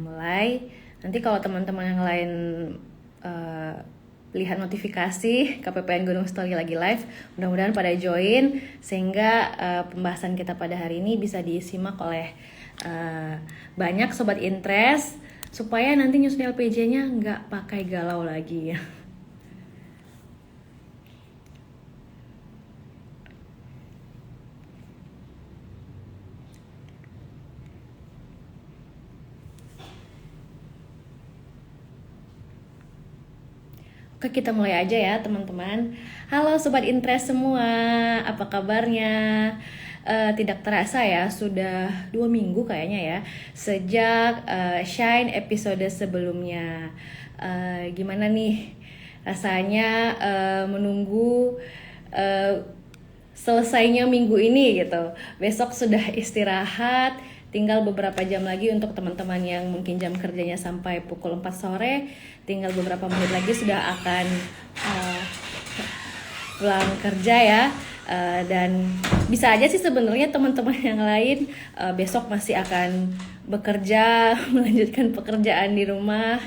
mulai. Nanti kalau teman-teman yang lain lihat notifikasi KPPN Gunung Sitoli lagi live, mudah-mudahan pada join sehingga pembahasan kita pada hari ini bisa disimak oleh banyak sobat interest supaya nanti nyusun LPJ-nya nggak pakai galau lagi ya. Oke, kita mulai aja ya teman-teman. Halo sobat interest semua, apa kabarnya? Tidak terasa ya, sudah 2 minggu kayaknya ya sejak Shine episode sebelumnya. Gimana nih rasanya menunggu selesainya minggu ini gitu. Besok sudah istirahat, tinggal beberapa jam lagi untuk teman-teman yang mungkin jam kerjanya sampai pukul 4 sore, tinggal beberapa menit lagi sudah akan pulang kerja ya. Dan bisa aja sih sebenarnya teman-teman yang lain besok masih akan bekerja, melanjutkan pekerjaan di rumah.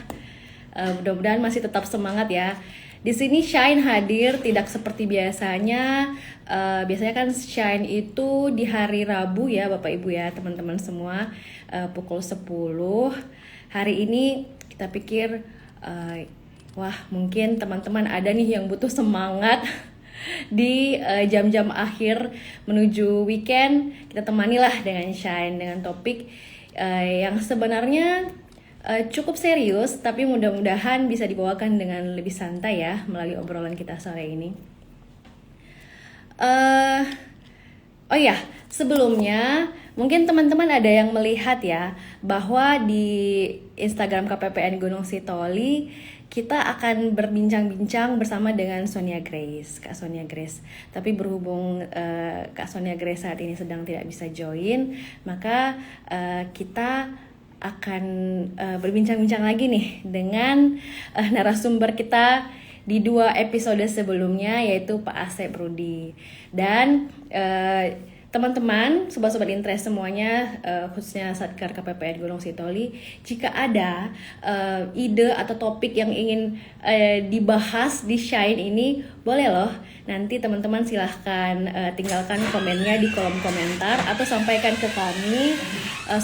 Mudah-mudahan masih tetap semangat ya. Di sini Shine hadir tidak seperti biasanya. Biasanya kan Shine itu di hari Rabu ya Bapak Ibu ya teman-teman semua, pukul 10. Hari ini kita pikir wah mungkin teman-teman ada nih yang butuh semangat di jam-jam akhir menuju weekend. Kita temanilah dengan Shine dengan topik yang sebenarnya cukup serius, tapi mudah-mudahan bisa dibawakan dengan lebih santai ya melalui obrolan kita sore ini. Oh ya, sebelumnya mungkin teman-teman ada yang melihat ya bahwa di Instagram KPPN Gunung Sitoli kita akan berbincang-bincang bersama dengan Sonia Grace, Kak Sonia Grace. Tapi berhubung Kak Sonia Grace saat ini sedang tidak bisa join, maka kita akan berbincang-bincang lagi nih dengan narasumber kita di 2 episode sebelumnya, yaitu Pak Asep Rudi. Dan teman-teman, sobat-sobat interest semuanya, khususnya Satker KPPN Gunung Sitoli, jika ada ide atau topik yang ingin dibahas di Shine ini, boleh loh. Nanti teman-teman silahkan tinggalkan komennya di kolom komentar atau sampaikan ke kami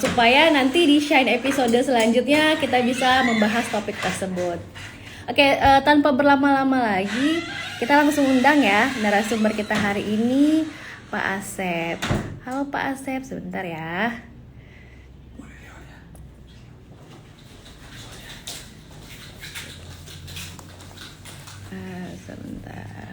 supaya nanti di Shine episode selanjutnya kita bisa membahas topik tersebut. Oke, tanpa berlama-lama lagi, kita langsung undang ya narasumber kita hari ini, Pak Asep. Halo Pak Asep, sebentar ya. Sebentar.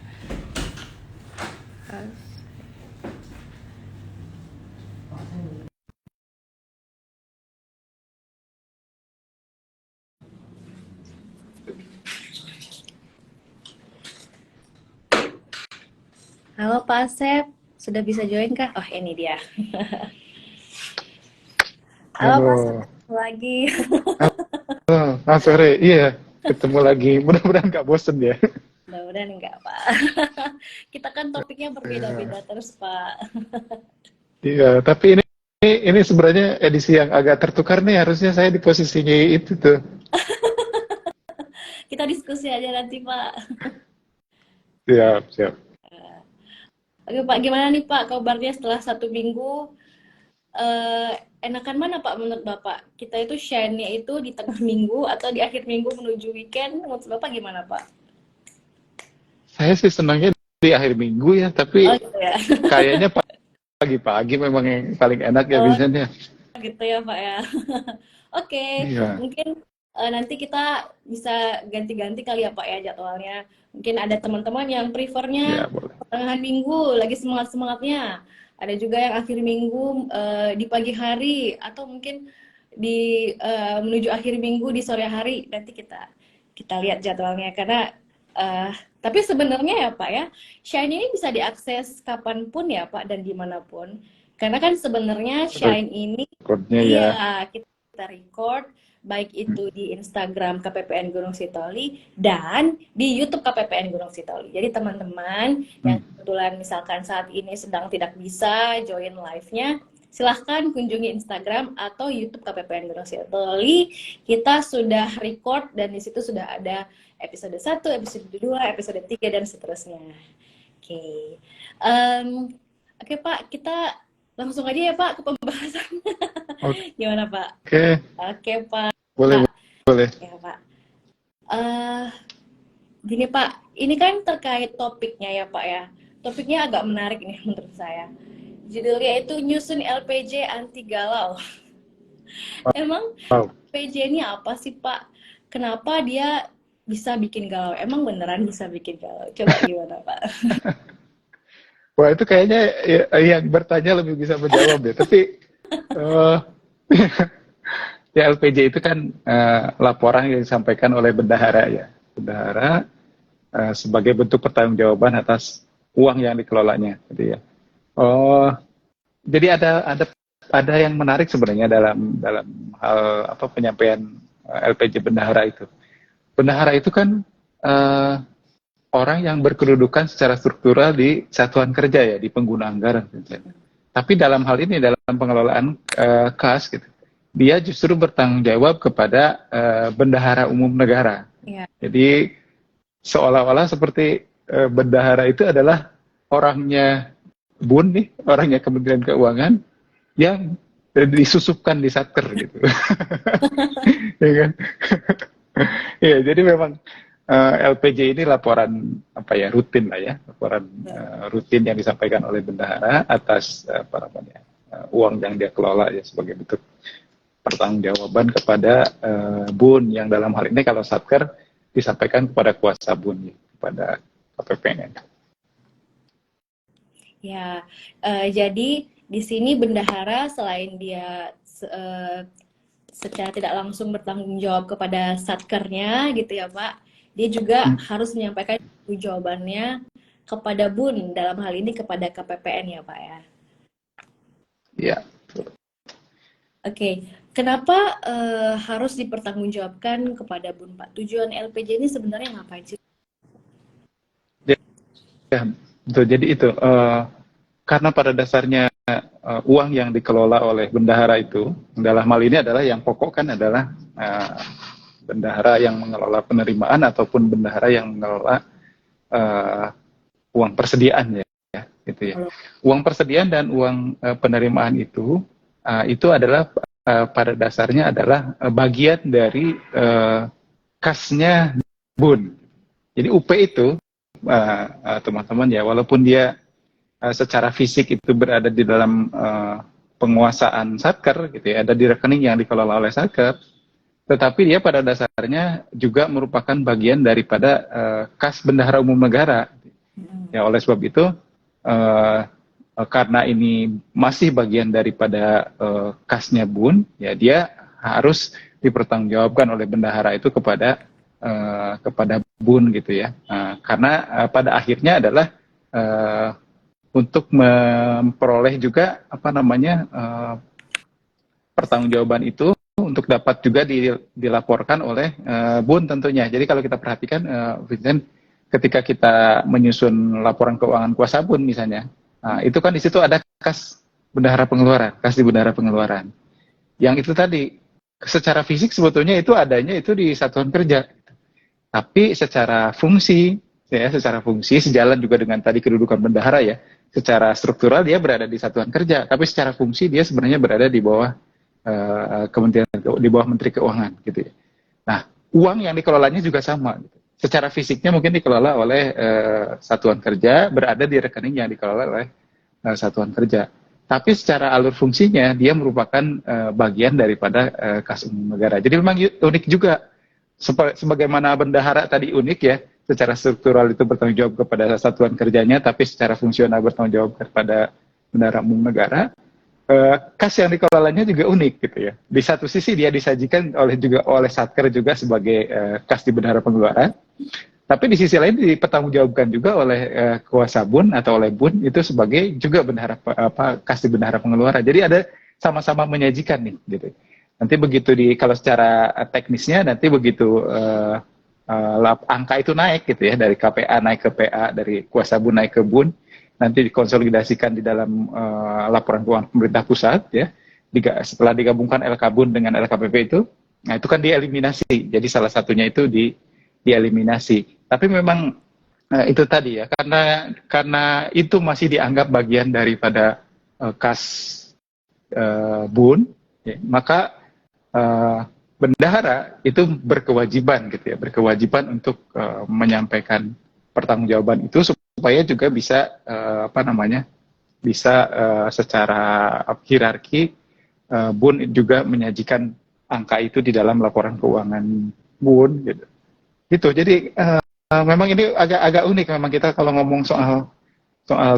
Halo Pak Asep, sudah bisa join kah? Oh ini dia. Halo Pak Asep, lagi. Sore, iya, ketemu lagi. Mudah-mudahan nggak bosen ya. Mudah-mudahan enggak Pak. Kita kan topiknya berbeda-beda terus Pak. Iya, tapi ini sebenarnya edisi yang agak tertukar nih. Harusnya saya di posisinya itu tuh. Kita diskusi aja nanti Pak. Siap, siap. Oke Pak, gimana nih Pak kabarnya setelah 1 minggu? Enakan mana Pak menurut Bapak? Kita itu shine-nya itu di tengah minggu atau di akhir minggu menuju weekend? Menurut Bapak gimana Pak? Saya sih senangnya di akhir minggu ya, Oh tapi gitu ya. kayaknya pagi-pagi memang yang paling enak ya Oh biasanya. gitu ya Pak ya. Oke, Iya, mungkin nanti kita bisa ganti-ganti kali ya Pak ya jadwalnya. Mungkin ada teman-teman yang prefernya ya boleh. pertengahan minggu lagi semangat-semangatnya. Ada juga yang akhir minggu di pagi hari atau mungkin di menuju akhir minggu di sore hari. Nanti kita lihat jadwalnya karena tapi sebenarnya ya Pak ya, Shine ini bisa diakses kapanpun ya Pak dan dimanapun. Karena kan sebenarnya Shine ini Rekodnya ya. iya kita record baik itu di Instagram KPPN Gunung Sitoli dan di YouTube KPPN Gunung Sitoli. Jadi teman-teman yang Hmm. kebetulan misalkan saat ini sedang tidak bisa join live-nya, silahkan kunjungi Instagram atau YouTube KPPN Gunung Sitoli. Kita sudah record dan di situ sudah ada episode 1, episode 2, episode 3 dan seterusnya. Oke. Oke Pak, kita langsung aja ya Pak ke pembahasan. Oke, Gimana Pak? Oke Pak. boleh, boleh. Ya Pak. Eh, Gini Pak, ini kan terkait topiknya ya Pak ya. Topiknya agak menarik nih menurut saya. Judulnya itu nyusun LPJ anti galau. Emang Wow. LPJ ini apa sih Pak? Kenapa dia bisa bikin galau? Emang beneran bisa bikin galau? Coba gimana Pak? Wah, itu kayaknya yang bertanya lebih bisa menjawab ya. Tapi eh, ya LPJ itu kan laporan yang disampaikan oleh bendahara ya. Bendahara sebagai bentuk pertanggungjawaban atas uang yang dikelolanya, gitu ya. Oh, jadi ada yang menarik sebenarnya dalam hal apa penyampaian LPJ bendahara itu. Bendahara itu kan eh, orang yang berkedudukan secara struktural di satuan kerja ya, di pengguna anggaran. Tapi dalam hal ini, dalam pengelolaan kas, gitu, dia justru bertanggung jawab kepada bendahara umum negara. Iya. Jadi seolah-olah seperti bendahara itu adalah orangnya BUN nih, orangnya Kementerian Keuangan yang disusupkan di Satker gitu. Ya kan? Ya, jadi memang LPJ ini laporan apa ya, rutin lah ya, laporan rutin yang disampaikan oleh bendahara atas apa namanya, uang yang dia kelola ya, sebagai bentuk pertanggungjawaban kepada BUN, yang dalam hal ini kalau Satker disampaikan kepada kuasa BUN ya, kepada KPPN. Ya, jadi di sini bendahara selain dia secara tidak langsung bertanggung jawab kepada satkernya gitu ya Pak, dia juga harus menyampaikan jawabannya kepada BUN, dalam hal ini kepada KPPN ya Pak ya. Iya. Oke, kenapa harus dipertanggungjawabkan kepada BUN Pak? Tujuan LPJ ini sebenarnya ngapain sih? Ya, betul. Jadi itu karena pada dasarnya uang yang dikelola oleh bendahara itu dalam hal ini adalah yang pokok kan adalah bendahara yang mengelola penerimaan ataupun bendahara yang mengelola uang persediaan ya, gitu ya. Uang persediaan dan uang penerimaan itu adalah pada dasarnya adalah bagian dari kasnya BUN. Jadi UP itu teman-teman ya, walaupun dia secara fisik itu berada di dalam penguasaan Satker gitu ya, ada di rekening yang dikelola oleh Satker, tetapi dia pada dasarnya juga merupakan bagian daripada kas bendahara umum negara. Ya, oleh sebab itu karena ini masih bagian daripada kasnya BUN, ya dia harus dipertanggungjawabkan oleh bendahara itu kepada BUN gitu ya. Karena pada akhirnya adalah untuk memperoleh juga apa namanya pertanggungjawaban itu untuk dapat juga dilaporkan oleh BUN tentunya. Jadi kalau kita perhatikan, Vincent, ketika kita menyusun laporan keuangan kuasa BUN misalnya, itu kan di situ ada kas bendahara pengeluaran, kas di bendahara pengeluaran. Yang itu tadi secara fisik sebetulnya itu adanya itu di satuan kerja, tapi secara fungsi sejalan juga dengan tadi kedudukan bendahara ya. Secara struktural dia berada di satuan kerja, tapi secara fungsi dia sebenarnya berada di bawah kementerian, di bawah Menteri Keuangan gitu ya. Nah, uang yang dikelolanya juga sama. Gitu. Secara fisiknya mungkin dikelola oleh satuan kerja, berada di rekening yang dikelola oleh satuan kerja. Tapi secara alur fungsinya dia merupakan bagian daripada kas umum negara. Jadi memang unik juga. Sebagaimana bendahara tadi unik ya, secara struktural itu bertanggung jawab kepada satuan kerjanya, tapi secara fungsional bertanggung jawab kepada bendahara umum negara. Kas yang dikelolanya juga unik gitu ya. Di satu sisi dia disajikan oleh Satker juga sebagai kas di bendahara pengeluaran, tapi di sisi lain dipertanggungjawabkan juga oleh kuasa BUN atau oleh BUN itu sebagai juga bendahara kas di bendahara pengeluaran. Jadi ada sama-sama menyajikan nih gitu. Nanti begitu kalau secara teknisnya nanti begitu angka itu naik gitu ya, dari KPA naik ke PA, dari kuasa BUN naik ke BUN, nanti dikonsolidasikan di dalam laporan keuangan pemerintah pusat ya. Setelah digabungkan LK-Bun dengan LKPP itu, nah itu kan dieliminasi. Jadi salah satunya itu dieliminasi. Tapi memang itu tadi ya, karena itu masih dianggap bagian daripada kas Bun, ya, maka bendahara itu berkewajiban gitu ya, berkewajiban untuk menyampaikan pertanggungjawaban itu supaya juga bisa bisa secara hierarki Bun juga menyajikan angka itu di dalam laporan keuangan Bun gitu. Itu jadi memang ini agak unik memang kita kalau ngomong soal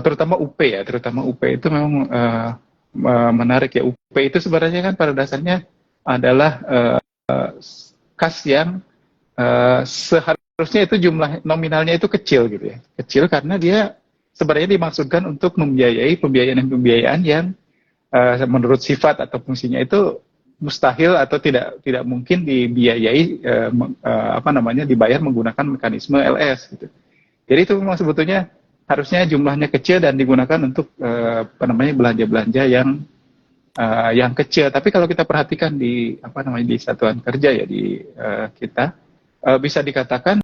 terutama UP ya, terutama UP itu memang menarik ya. UP itu sebenarnya kan pada dasarnya adalah kas yang seharusnya itu jumlah nominalnya itu kecil gitu ya, kecil karena dia sebenarnya dimaksudkan untuk membiayai pembiayaan yang menurut sifat atau fungsinya itu mustahil atau tidak mungkin dibiayai dibayar menggunakan mekanisme LS gitu. Jadi itu memang sebetulnya harusnya jumlahnya kecil dan digunakan untuk belanja-belanja yang kecil. Tapi kalau kita perhatikan di di satuan kerja ya di kita bisa dikatakan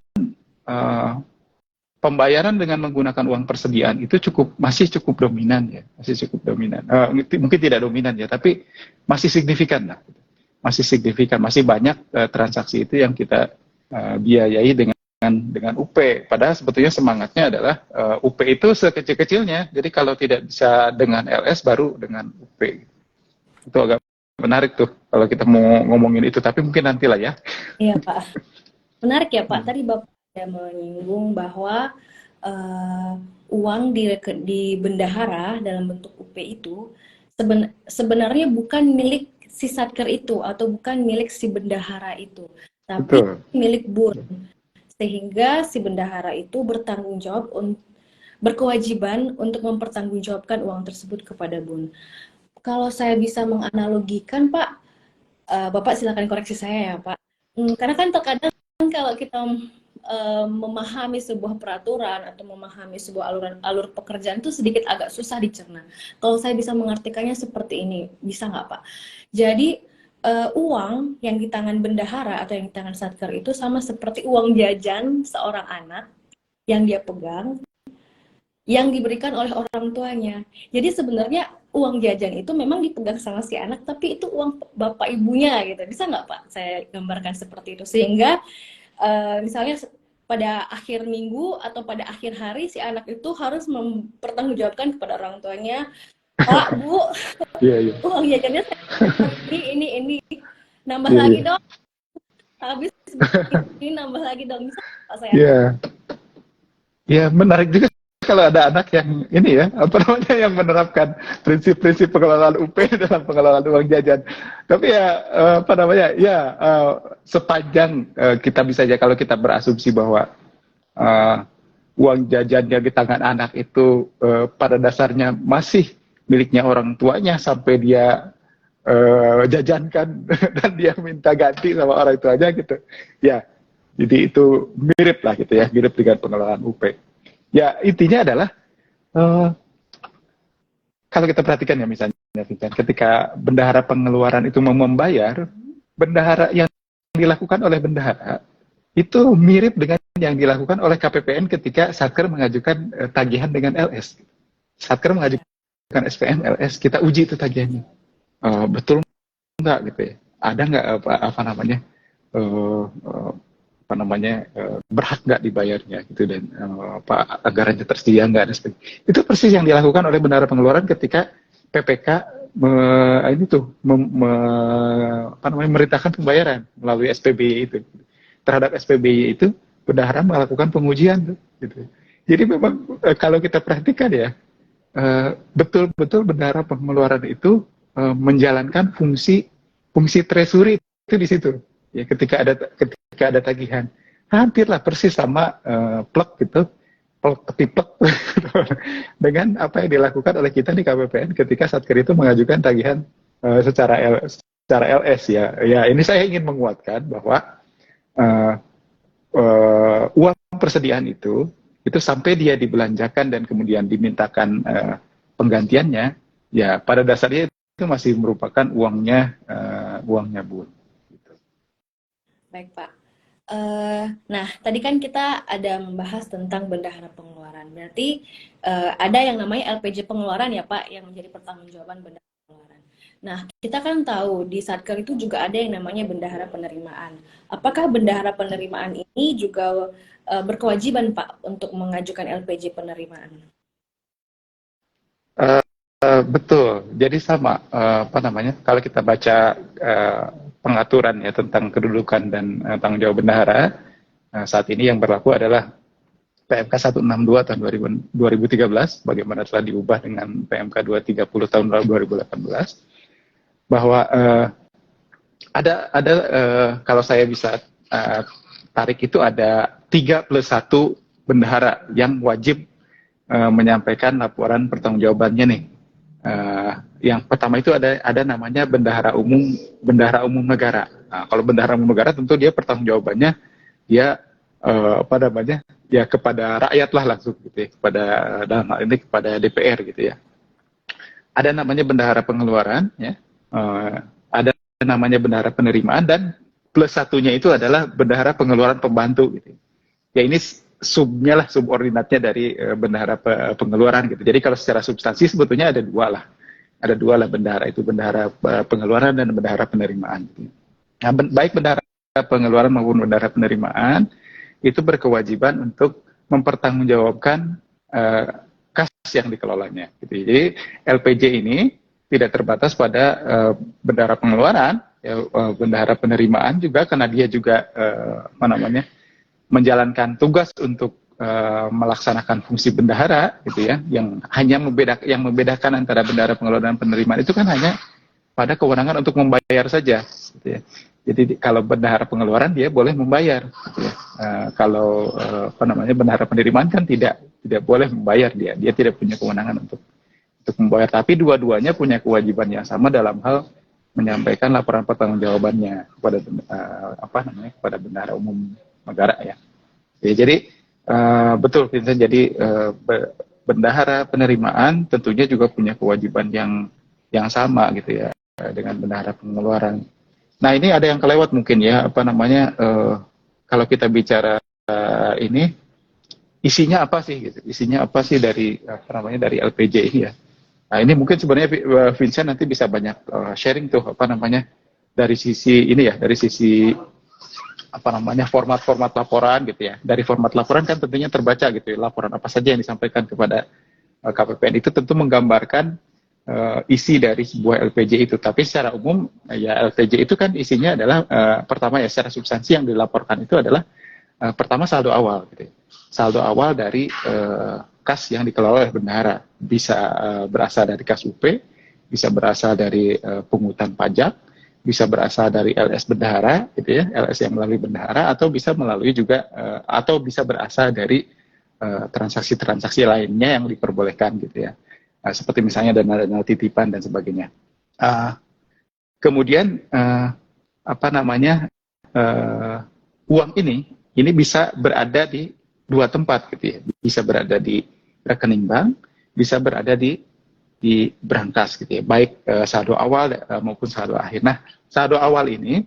pembayaran dengan menggunakan uang persediaan itu masih cukup dominan ya, masih cukup dominan. Mungkin tidak dominan ya, tapi masih signifikan lah. Masih signifikan, masih banyak transaksi itu yang kita biayai dengan UP. Padahal sebetulnya semangatnya adalah UP itu sekecil-kecilnya. Jadi kalau tidak bisa dengan LS baru dengan UP. Itu agak menarik tuh kalau kita mau ngomongin itu, tapi mungkin nantilah ya. Iya Pak, menarik ya Pak. Tadi Bapak menyinggung bahwa uang di bendahara dalam bentuk UP itu sebenarnya bukan milik si Satker itu atau bukan milik si bendahara itu, tapi milik Bun. Sehingga si bendahara itu berkewajiban untuk mempertanggungjawabkan uang tersebut kepada Bun. Kalau saya bisa menganalogikan Pak, Bapak silakan koreksi saya ya Pak. Karena kan terkadang kalau kita memahami sebuah peraturan atau memahami sebuah alur pekerjaan itu sedikit agak susah dicerna. Kalau saya bisa mengartikannya seperti ini, bisa nggak Pak? Jadi uang yang di tangan bendahara atau yang di tangan Satker itu sama seperti uang jajan seorang anak yang dia pegang, yang diberikan oleh orang tuanya. Jadi sebenarnya uang jajan itu memang dipegang sama si anak, tapi itu uang bapak ibunya gitu. Bisa nggak Pak saya gambarkan seperti itu? Sehingga misalnya pada akhir minggu atau pada akhir hari si anak itu harus mempertanggungjawabkan kepada orang tuanya, Pak, Bu, uang jajannya ini nambah lagi dong. Habis ini nambah lagi dong. Bisa Pak saya? Ya, menarik juga kalau ada anak yang ini ya, yang menerapkan prinsip-prinsip pengelolaan UP dalam pengelolaan uang jajan. Tapi ya, sepanjang kita bisa aja kalau kita berasumsi bahwa uang jajannya di tangan anak itu pada dasarnya masih miliknya orang tuanya sampai dia jajankan dan dia minta ganti sama orang tuanya gitu. Ya, jadi itu mirip lah gitu ya, mirip dengan pengelolaan UP. Ya, intinya adalah kalau kita perhatikan ya misalnya ketika bendahara pengeluaran itu mau membayar, bendahara yang dilakukan oleh bendahara itu mirip dengan yang dilakukan oleh KPPN ketika Satker mengajukan tagihan dengan LS. Satker mengajukan SPM, LS, kita uji itu tagihannya. Betul enggak gitu ya? Ada enggak berhak nggak dibayarnya gitu dan anggarannya tersedia nggak dan sebagainya. Itu persis yang dilakukan oleh bendahara pengeluaran ketika PPK memerintahkan pembayaran melalui SPBY itu. Terhadap SPBY itu bendahara melakukan pengujian tuh, gitu. Jadi memang kalau kita perhatikan ya betul-betul bendahara pengeluaran itu menjalankan fungsi treasury itu di situ. Ya, ketika ada tagihan, hampirlah persis sama plek gitu, ketiplek dengan apa yang dilakukan oleh kita di KPPN ketika Satker itu mengajukan tagihan secara LS ya. Ya, ini saya ingin menguatkan bahwa uang persediaan itu itu sampai dia dibelanjakan dan kemudian dimintakan penggantiannya, ya pada dasarnya itu masih merupakan uangnya Bun. Gitu. Baik, Pak. Nah, tadi kan kita ada membahas tentang bendahara pengeluaran. Berarti ada yang namanya LPJ pengeluaran ya, Pak, yang menjadi pertanggungjawaban bendahara pengeluaran. Nah, kita kan tahu di Satker itu juga ada yang namanya bendahara penerimaan. Apakah bendahara penerimaan ini juga berkewajiban, Pak, untuk mengajukan LPJ penerimaan? Betul, jadi sama apa namanya? Kalau kita baca pengaturan ya tentang kedudukan dan tanggung jawab bendahara, saat ini yang berlaku adalah PMK 162 tahun 2013, bagaimana telah diubah dengan PMK 230 tahun 2018, bahwa ada kalau saya bisa tarik itu ada 3+1 bendahara yang wajib menyampaikan laporan pertanggungjawabannya nih. Yang pertama itu ada namanya bendahara umum negara. Nah, kalau bendahara umum negara tentu dia pertanggungjawabannya dia apa namanya ya kepada rakyat lah langsung gitu ya, kepada dalam hal ini kepada DPR gitu ya. Ada namanya bendahara pengeluaran ya, ada namanya bendahara penerimaan, dan plus satunya itu adalah bendahara pengeluaran pembantu gitu. Ya ini subnya lah, subordinatnya dari bendahara pengeluaran gitu. Jadi kalau secara substansi sebetulnya ada dua lah bendahara itu, bendahara pengeluaran dan bendahara penerimaan. Gitu. Nah, baik bendahara pengeluaran maupun bendahara penerimaan itu berkewajiban untuk mempertanggungjawabkan kas yang dikelolanya. Gitu. Jadi LPJ ini tidak terbatas pada bendahara pengeluaran, ya, bendahara penerimaan juga, karena dia juga apa namanya menjalankan tugas untuk melaksanakan fungsi bendahara gitu ya, yang membedakan antara bendahara pengeluaran dan penerimaan itu kan hanya pada kewenangan untuk membayar saja gitu ya. Jadi kalau bendahara pengeluaran dia boleh membayar gitu ya. Kalau apa namanya bendahara penerimaan kan tidak boleh membayar, dia tidak punya kewenangan untuk membayar, tapi dua-duanya punya kewajiban yang sama dalam hal menyampaikan laporan pertanggungjawabannya kepada kepada bendahara umum negara ya. Jadi betul Vincent, jadi bendahara penerimaan tentunya juga punya kewajiban yang sama gitu ya dengan bendahara pengeluaran. Nah ini ada yang kelewat mungkin ya, apa namanya kalau kita bicara ini isinya apa sih gitu, isinya apa sih dari dari LPJ ini ya. Nah ini mungkin sebenarnya Vincent nanti bisa banyak sharing tuh dari sisi ini ya, dari sisi format-format laporan gitu ya. Dari format laporan kan tentunya terbaca gitu ya, laporan apa saja yang disampaikan kepada KPPN itu tentu menggambarkan isi dari sebuah LPJ itu. Tapi secara umum ya LPJ itu kan isinya adalah pertama ya secara substansi yang dilaporkan itu adalah pertama saldo awal gitu ya. Saldo awal dari kas yang dikelola oleh bendahara, bisa berasal dari kas UP, bisa berasal dari pungutan pajak, bisa berasal dari LS bendahara gitu ya, LS yang melalui bendahara, atau bisa melalui juga atau bisa berasal dari transaksi-transaksi lainnya yang diperbolehkan gitu ya. Seperti misalnya dana titipan dan sebagainya. Kemudian uang ini bisa berada di dua tempat gitu ya. Bisa berada di rekening bank, bisa berada di berangkas gitu ya, baik saldo awal maupun saldo akhir. Nah, saldo awal ini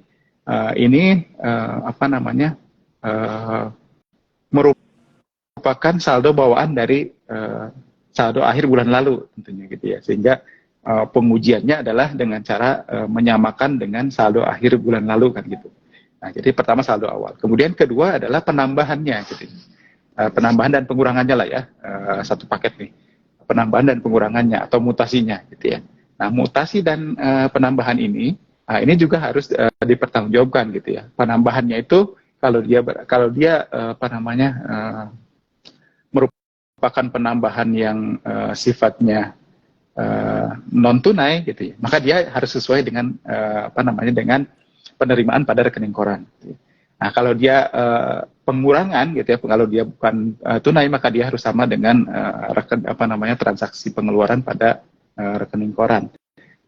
merupakan saldo bawaan dari saldo akhir bulan lalu tentunya gitu ya, sehingga pengujiannya adalah dengan cara menyamakan dengan saldo akhir bulan lalu kan gitu. Nah, jadi pertama saldo awal, kemudian kedua adalah penambahannya gitu. Penambahan dan pengurangannya lah ya, satu paket nih, penambahan dan pengurangannya atau mutasinya gitu ya. Nah, mutasi dan penambahan ini juga harus dipertanggungjawabkan gitu ya. Penambahannya itu kalau dia merupakan penambahan yang sifatnya non tunai gitu ya, maka dia harus sesuai dengan dengan penerimaan pada rekening koran. Gitu ya. Nah, kalau dia pengurangan gitu ya, kalau dia bukan tunai, maka dia harus sama dengan transaksi pengeluaran pada rekening koran.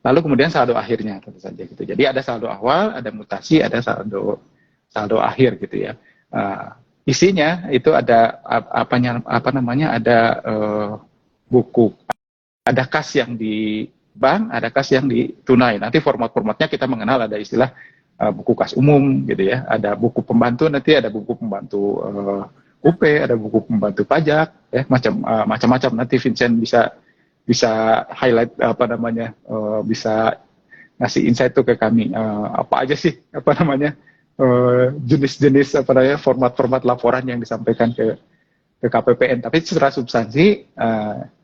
Lalu kemudian saldo akhirnya tentu saja gitu. Jadi ada saldo awal, ada mutasi, ada saldo akhir gitu ya. isinya itu ada ada buku, ada kas yang di bank, ada kas yang di tunai. Nanti format-formatnya kita mengenal, ada istilah buku kas umum gitu ya, ada buku pembantu, nanti ada buku pembantu UP, ada buku pembantu pajak, ya macam-macam. Nanti Vincent bisa bisa highlight bisa ngasih insight tuh ke kami, apa aja sih jenis-jenis format-format laporan yang disampaikan ke KPPN. Tapi secara substansi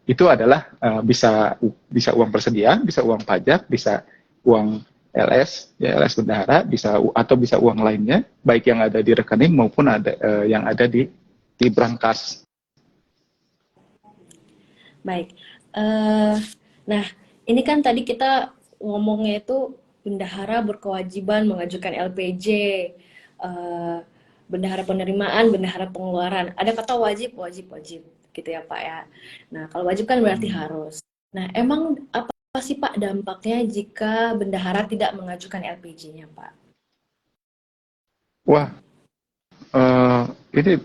itu adalah bisa bisa uang persediaan, bisa uang pajak, bisa uang LS, ya LS bendahara, atau bisa uang lainnya, baik yang ada di rekening maupun ada yang ada di brankas. Baik. Nah, ini kan tadi kita ngomongnya itu bendahara berkewajiban mengajukan LPJ, eh, bendahara penerimaan, bendahara pengeluaran. Ada kata wajib, wajib, wajib, gitu ya Pak ya. Nah, kalau wajib kan berarti harus. Nah, emang apa sih Pak dampaknya jika bendahara tidak mengajukan LPJ-nya Pak? Wah, ini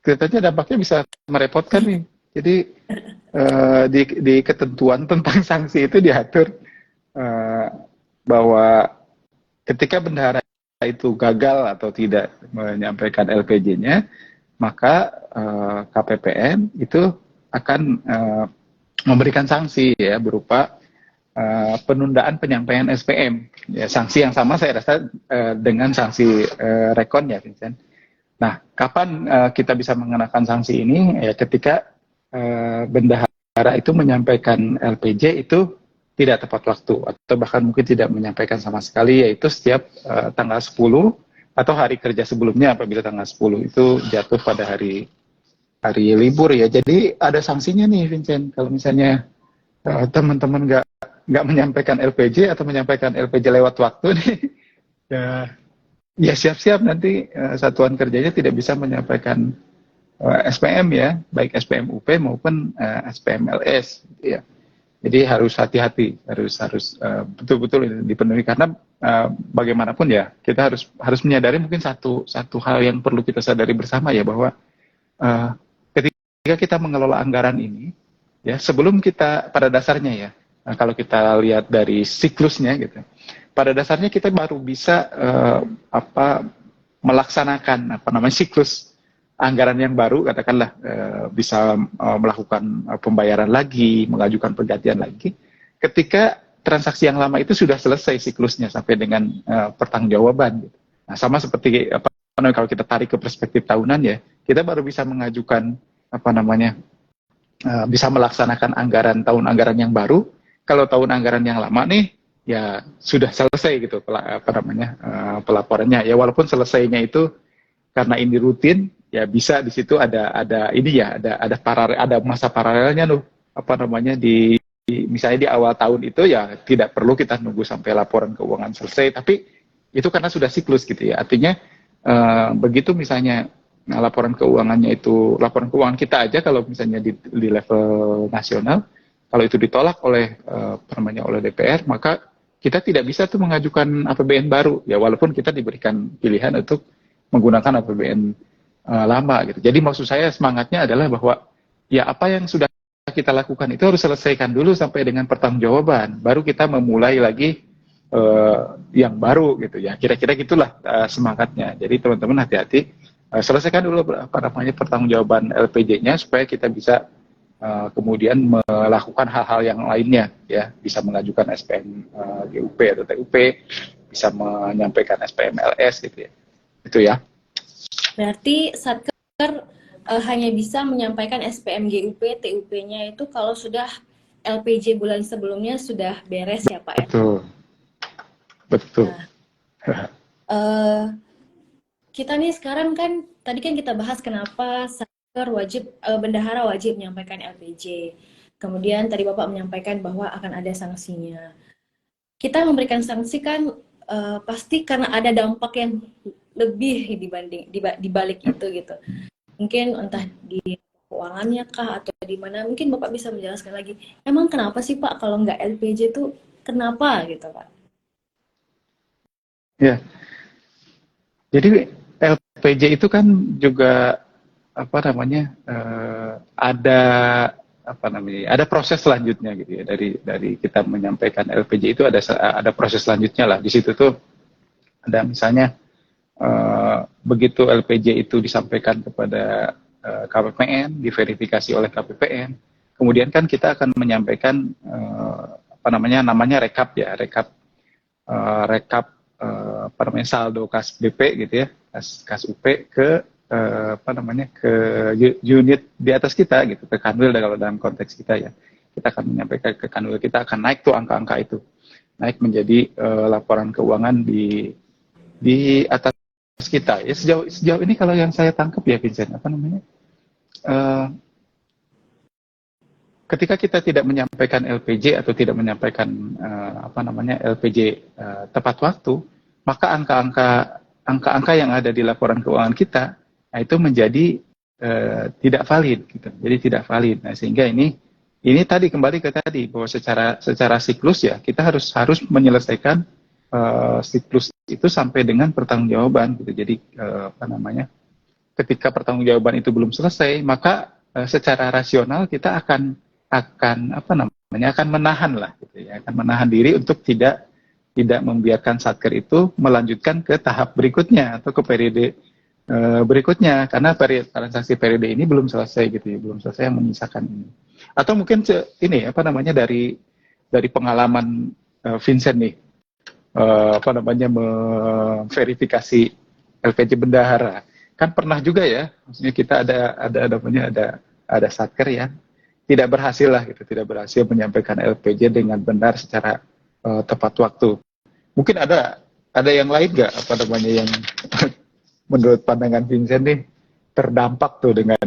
kelihatannya dampaknya bisa merepotkan nih. Jadi di ketentuan tentang sanksi itu diatur eh, bahwa ketika bendahara itu gagal atau tidak menyampaikan LPJ-nya, maka KPPN itu akan memberikan sanksi ya berupa penundaan penyampaian SPM. Ya, sanksi yang sama saya rasa dengan sanksi rekon ya, Vincent. Nah, kapan kita bisa mengenakan sanksi ini? Ya, ketika bendahara itu menyampaikan LPJ itu tidak tepat waktu atau bahkan mungkin tidak menyampaikan sama sekali, yaitu setiap tanggal 10 atau hari kerja sebelumnya. Apabila tanggal 10 itu jatuh pada hari libur ya. Jadi ada sanksinya nih, Vincent. Kalau misalnya teman-teman nggak menyampaikan LPJ atau menyampaikan LPJ lewat waktu nih, ya ya siap-siap nanti satuan kerjanya tidak bisa menyampaikan SPM ya, baik SPM UP maupun SPM LS gitu ya. Jadi harus hati-hati, harus betul-betul dipenuhi, karena bagaimanapun ya kita harus menyadari mungkin satu hal yang perlu kita sadari bersama ya, bahwa ketika kita mengelola anggaran ini ya, sebelum kita pada dasarnya ya, kalau kita lihat dari siklusnya gitu, pada dasarnya kita baru bisa melaksanakan siklus anggaran yang baru, katakanlah bisa melakukan pembayaran lagi, mengajukan penggantian lagi, ketika transaksi yang lama itu sudah selesai siklusnya sampai dengan pertanggungjawaban. Gitu. Nah, sama seperti kalau kita tarik ke perspektif tahunan ya, kita baru bisa mengajukan bisa melaksanakan tahun anggaran yang baru. Kalau tahun anggaran yang lama nih, ya sudah selesai gitu pelaporannya. Ya walaupun selesainya itu karena ini rutin, ya bisa di situ ada masa paralelnya loh, misalnya di awal tahun itu ya tidak perlu kita nunggu sampai laporan keuangan selesai, tapi itu karena sudah siklus gitu ya. Artinya begitu misalnya laporan keuangan kita aja, kalau misalnya di level nasional, kalau itu ditolak oleh oleh DPR, maka kita tidak bisa tuh mengajukan APBN baru ya, walaupun kita diberikan pilihan untuk menggunakan APBN lama gitu. Jadi maksud saya semangatnya adalah bahwa ya apa yang sudah kita lakukan itu harus selesaikan dulu sampai dengan pertanggungjawaban, baru kita memulai lagi yang baru gitu ya. Kira-kira gitulah semangatnya. Jadi teman-teman hati-hati, selesaikan dulu pertanggungjawaban LPJ-nya supaya kita bisa kemudian melakukan hal-hal yang lainnya ya, bisa mengajukan SPM GUP atau TUP, bisa menyampaikan SPM LS gitu ya. Itu ya. Berarti Satker hanya bisa menyampaikan SPM GUP, TUP-nya itu kalau sudah LPJ bulan sebelumnya sudah beres ya Pak ya? Betul. Nah, kita nih sekarang kan, tadi kan kita bahas kenapa Satker bendahara wajib menyampaikan LPJ. Kemudian tadi Bapak menyampaikan bahwa akan ada sanksinya. Kita memberikan sanksi kan pasti karena ada dampak yang lebih di balik itu gitu. Mungkin entah di keuangannya kah atau di mana, mungkin Bapak bisa menjelaskan lagi. Emang kenapa sih Pak kalau nggak LPJ itu kenapa gitu Pak? Ya. Jadi LPJ LPJ itu kan juga apa namanya ada apa namanya ada proses selanjutnya gitu ya, dari kita menyampaikan LPJ itu ada proses selanjutnya lah. Di situ tuh ada misalnya begitu LPJ itu disampaikan kepada KPPN, diverifikasi oleh KPPN, kemudian kan kita akan menyampaikan apa namanya rekap ya, rekap apa namanya saldo kas BP gitu ya, kas UP ke apa namanya ke unit di atas kita gitu, ke kanwil kalau dalam konteks kita ya, kita akan menyampaikan ke kanwil, kita akan naik tuh angka-angka itu, naik menjadi laporan keuangan di atas kita ya. Sejauh ini kalau yang saya tangkap ya Vincent, apa namanya ketika kita tidak menyampaikan LPJ atau tidak menyampaikan apa namanya LPJ tepat waktu, maka angka-angka yang ada di laporan keuangan kita, nah, itu menjadi tidak valid gitu. Jadi tidak valid. Nah, sehingga ini tadi kembali ke tadi bahwa secara siklus ya kita harus menyelesaikan siklus itu sampai dengan pertanggungjawaban gitu. Jadi apa namanya, ketika pertanggungjawaban itu belum selesai, maka secara rasional kita akan apa namanya akan menahan lah gitu ya, akan menahan diri untuk tidak membiarkan satker itu melanjutkan ke tahap berikutnya atau ke periode berikutnya, karena transaksi periode ini belum selesai gitu ya, belum selesai yang menyisakan ini. Atau mungkin ini apa namanya dari pengalaman Vincent nih, apa namanya memverifikasi LPJ bendahara, kan pernah juga ya, maksudnya kita ada satker ya tidak berhasil lah gitu, tidak berhasil menyampaikan LPJ dengan benar secara tepat waktu. Mungkin ada yang lain nggak apa namanya yang menurut pandangan Vincent nih terdampak tuh dengan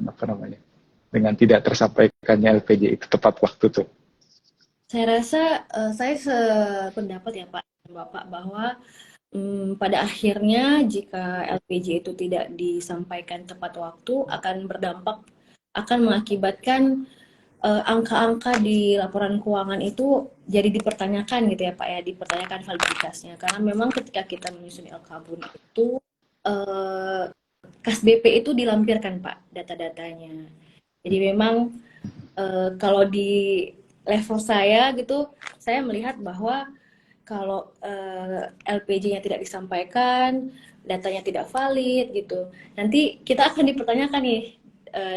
apa namanya dengan tidak tersampaikannya LPJ itu tepat waktu tuh. Saya rasa saya sependapat ya Pak dan Bapak bahwa pada akhirnya jika LPJ itu tidak disampaikan tepat waktu akan mengakibatkan angka-angka di laporan keuangan itu jadi dipertanyakan gitu ya Pak ya, dipertanyakan validitasnya, karena memang ketika kita menyusun LKBUN itu kas BP itu dilampirkan Pak data-datanya. Jadi memang kalau di level saya gitu, saya melihat bahwa kalau LPJ-nya tidak disampaikan, datanya tidak valid gitu, nanti kita akan dipertanyakan nih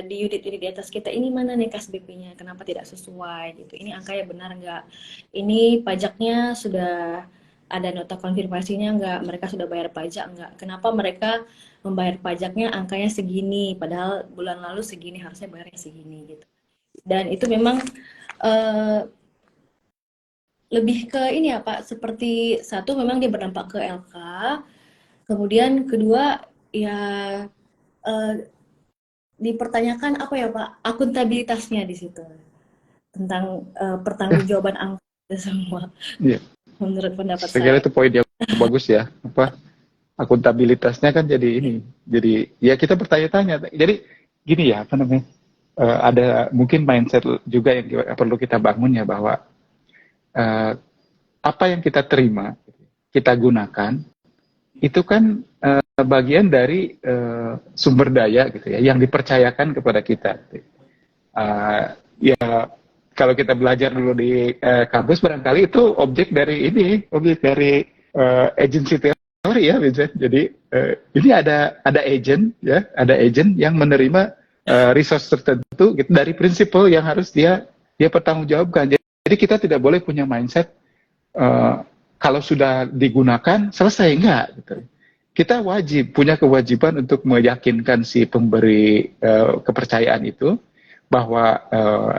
di unit-unit di atas kita, ini mana nih kas BP-nya, kenapa tidak sesuai gitu, ini angkanya benar nggak, ini pajaknya sudah ada nota konfirmasinya nggak, mereka sudah bayar pajak nggak, kenapa mereka membayar pajaknya angkanya segini, padahal bulan lalu segini, harusnya bayarnya segini gitu. Dan itu memang lebih ke ini ya Pak, seperti satu memang dia berdampak ke LK, kemudian kedua ya dipertanyakan apa ya Pak, akuntabilitasnya di situ tentang pertanggungjawaban angka itu semua. Iya. Menurut pendapat saya kira itu poin yang bagus ya, apa akuntabilitasnya kan jadi ya kita bertanya-tanya. Jadi gini ya, apa namanya, ada mungkin mindset juga yang perlu kita bangun ya, bahwa apa yang kita terima, kita gunakan, itu kan bagian dari sumber daya gitu ya, yang dipercayakan kepada kita. Ya kalau kita belajar dulu di kampus, barangkali itu objek dari agency teori ya, Vincent. Jadi ini ada agent ya, ada agent yang menerima resource tertentu gitu, dari prinsipal yang harus dia pertanggungjawabkan. Jadi kita tidak boleh punya mindset kalau sudah digunakan selesai, enggak gitu. Kita punya kewajiban untuk meyakinkan si pemberi kepercayaan itu bahwa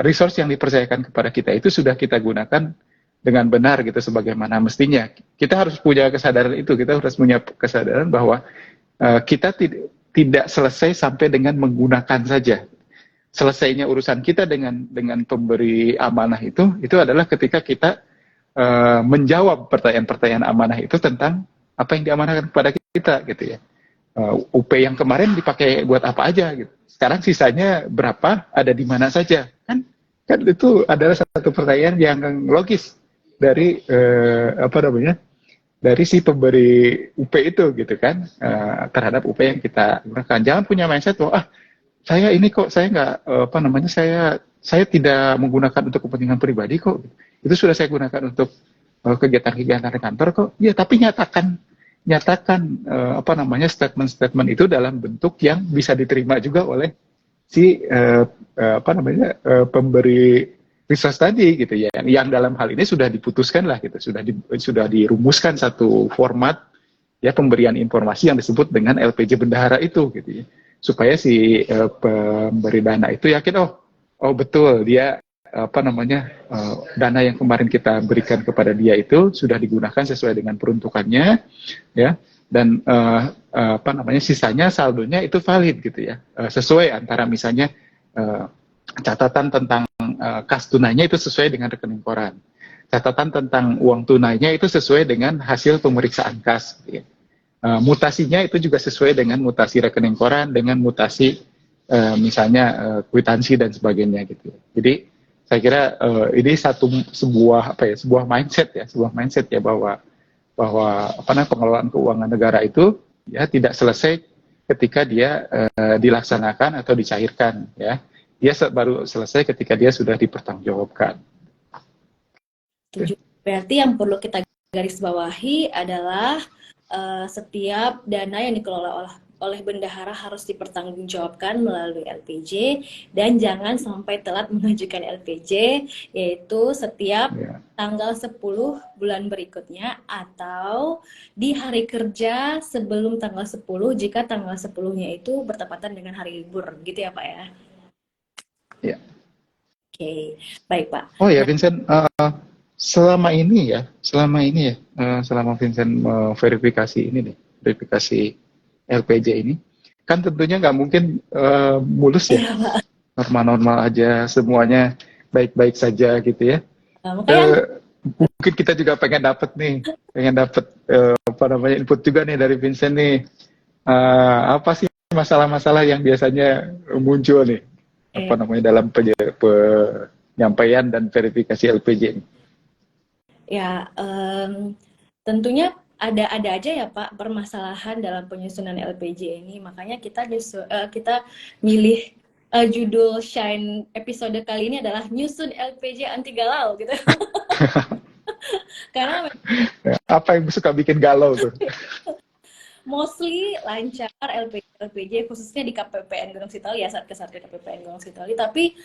resource yang dipercayakan kepada kita itu sudah kita gunakan dengan benar gitu, sebagaimana mestinya. Kita harus punya kesadaran itu, kita harus punya kesadaran bahwa kita tidak selesai sampai dengan menggunakan saja. Selesainya urusan kita dengan pemberi amanah itu adalah ketika kita menjawab pertanyaan-pertanyaan amanah itu tentang apa yang diamanahkan kepada kita gitu ya. UP yang kemarin dipakai buat apa aja gitu. Sekarang sisanya berapa, ada di mana saja, kan itu adalah satu pertanyaan yang logis dari apa namanya dari si pemberi UP itu gitu kan, terhadap UP yang kita gunakan. Jangan punya mindset bahwa saya ini kok saya nggak apa namanya saya tidak menggunakan untuk kepentingan pribadi kok. Itu sudah saya gunakan untuk kegiatan-kegiatan kantor kok. Ya, tapi nyatakan apa namanya statement-statement itu dalam bentuk yang bisa diterima juga oleh si apa namanya pemberi resource tadi gitu ya. Yang dalam hal ini sudah diputuskan lah gitu, sudah dirumuskan satu format ya pemberian informasi yang disebut dengan LPJ bendahara itu gitu ya, supaya si pemberi dana itu yakin oh betul dia apa namanya dana yang kemarin kita berikan kepada dia itu sudah digunakan sesuai dengan peruntukannya ya, dan apa namanya sisanya saldonya itu valid gitu ya, sesuai antara misalnya catatan tentang kas tunainya itu sesuai dengan rekening koran, catatan tentang uang tunainya itu sesuai dengan hasil pemeriksaan kas gitu ya. Mutasinya itu juga sesuai dengan mutasi rekening koran, dengan mutasi misalnya kwitansi dan sebagainya gitu. Jadi saya kira ini sebuah mindset ya bahwa apa namanya pengelolaan keuangan negara itu ya tidak selesai ketika dia dilaksanakan atau dicairkan ya. Dia baru selesai ketika dia sudah dipertanggungjawabkan. Berarti yang perlu kita garis bawahi adalah setiap dana yang dikelola oleh bendahara harus dipertanggungjawabkan melalui LPJ, dan jangan sampai telat mengajukan LPJ, yaitu setiap tanggal 10 bulan berikutnya atau di hari kerja sebelum tanggal 10 jika tanggal 10-nya itu bertepatan dengan hari libur, gitu ya Pak ya? Ya. Oke, baik Pak. Oh ya Vincent, selama ini ya, selama Vincent verifikasi LPJ ini, kan tentunya nggak mungkin mulus ya, normal-normal aja, semuanya baik-baik saja gitu ya. Makanya mungkin kita juga pengen dapat apa namanya input juga nih dari Vincent nih, apa sih masalah-masalah yang biasanya muncul nih, apa namanya dalam penyampaian dan verifikasi LPJ ini? Ya, tentunya ada aja ya Pak permasalahan dalam penyusunan LPJ ini. Makanya kita milih judul Shine episode kali ini adalah nyusun LPJ anti galau gitu. Karena apa yang suka bikin galau tuh? Mostly lancar LPJ khususnya di KPPN Gunung Sitoli ya, Satker KPPN Gunung Sitoli. Tapi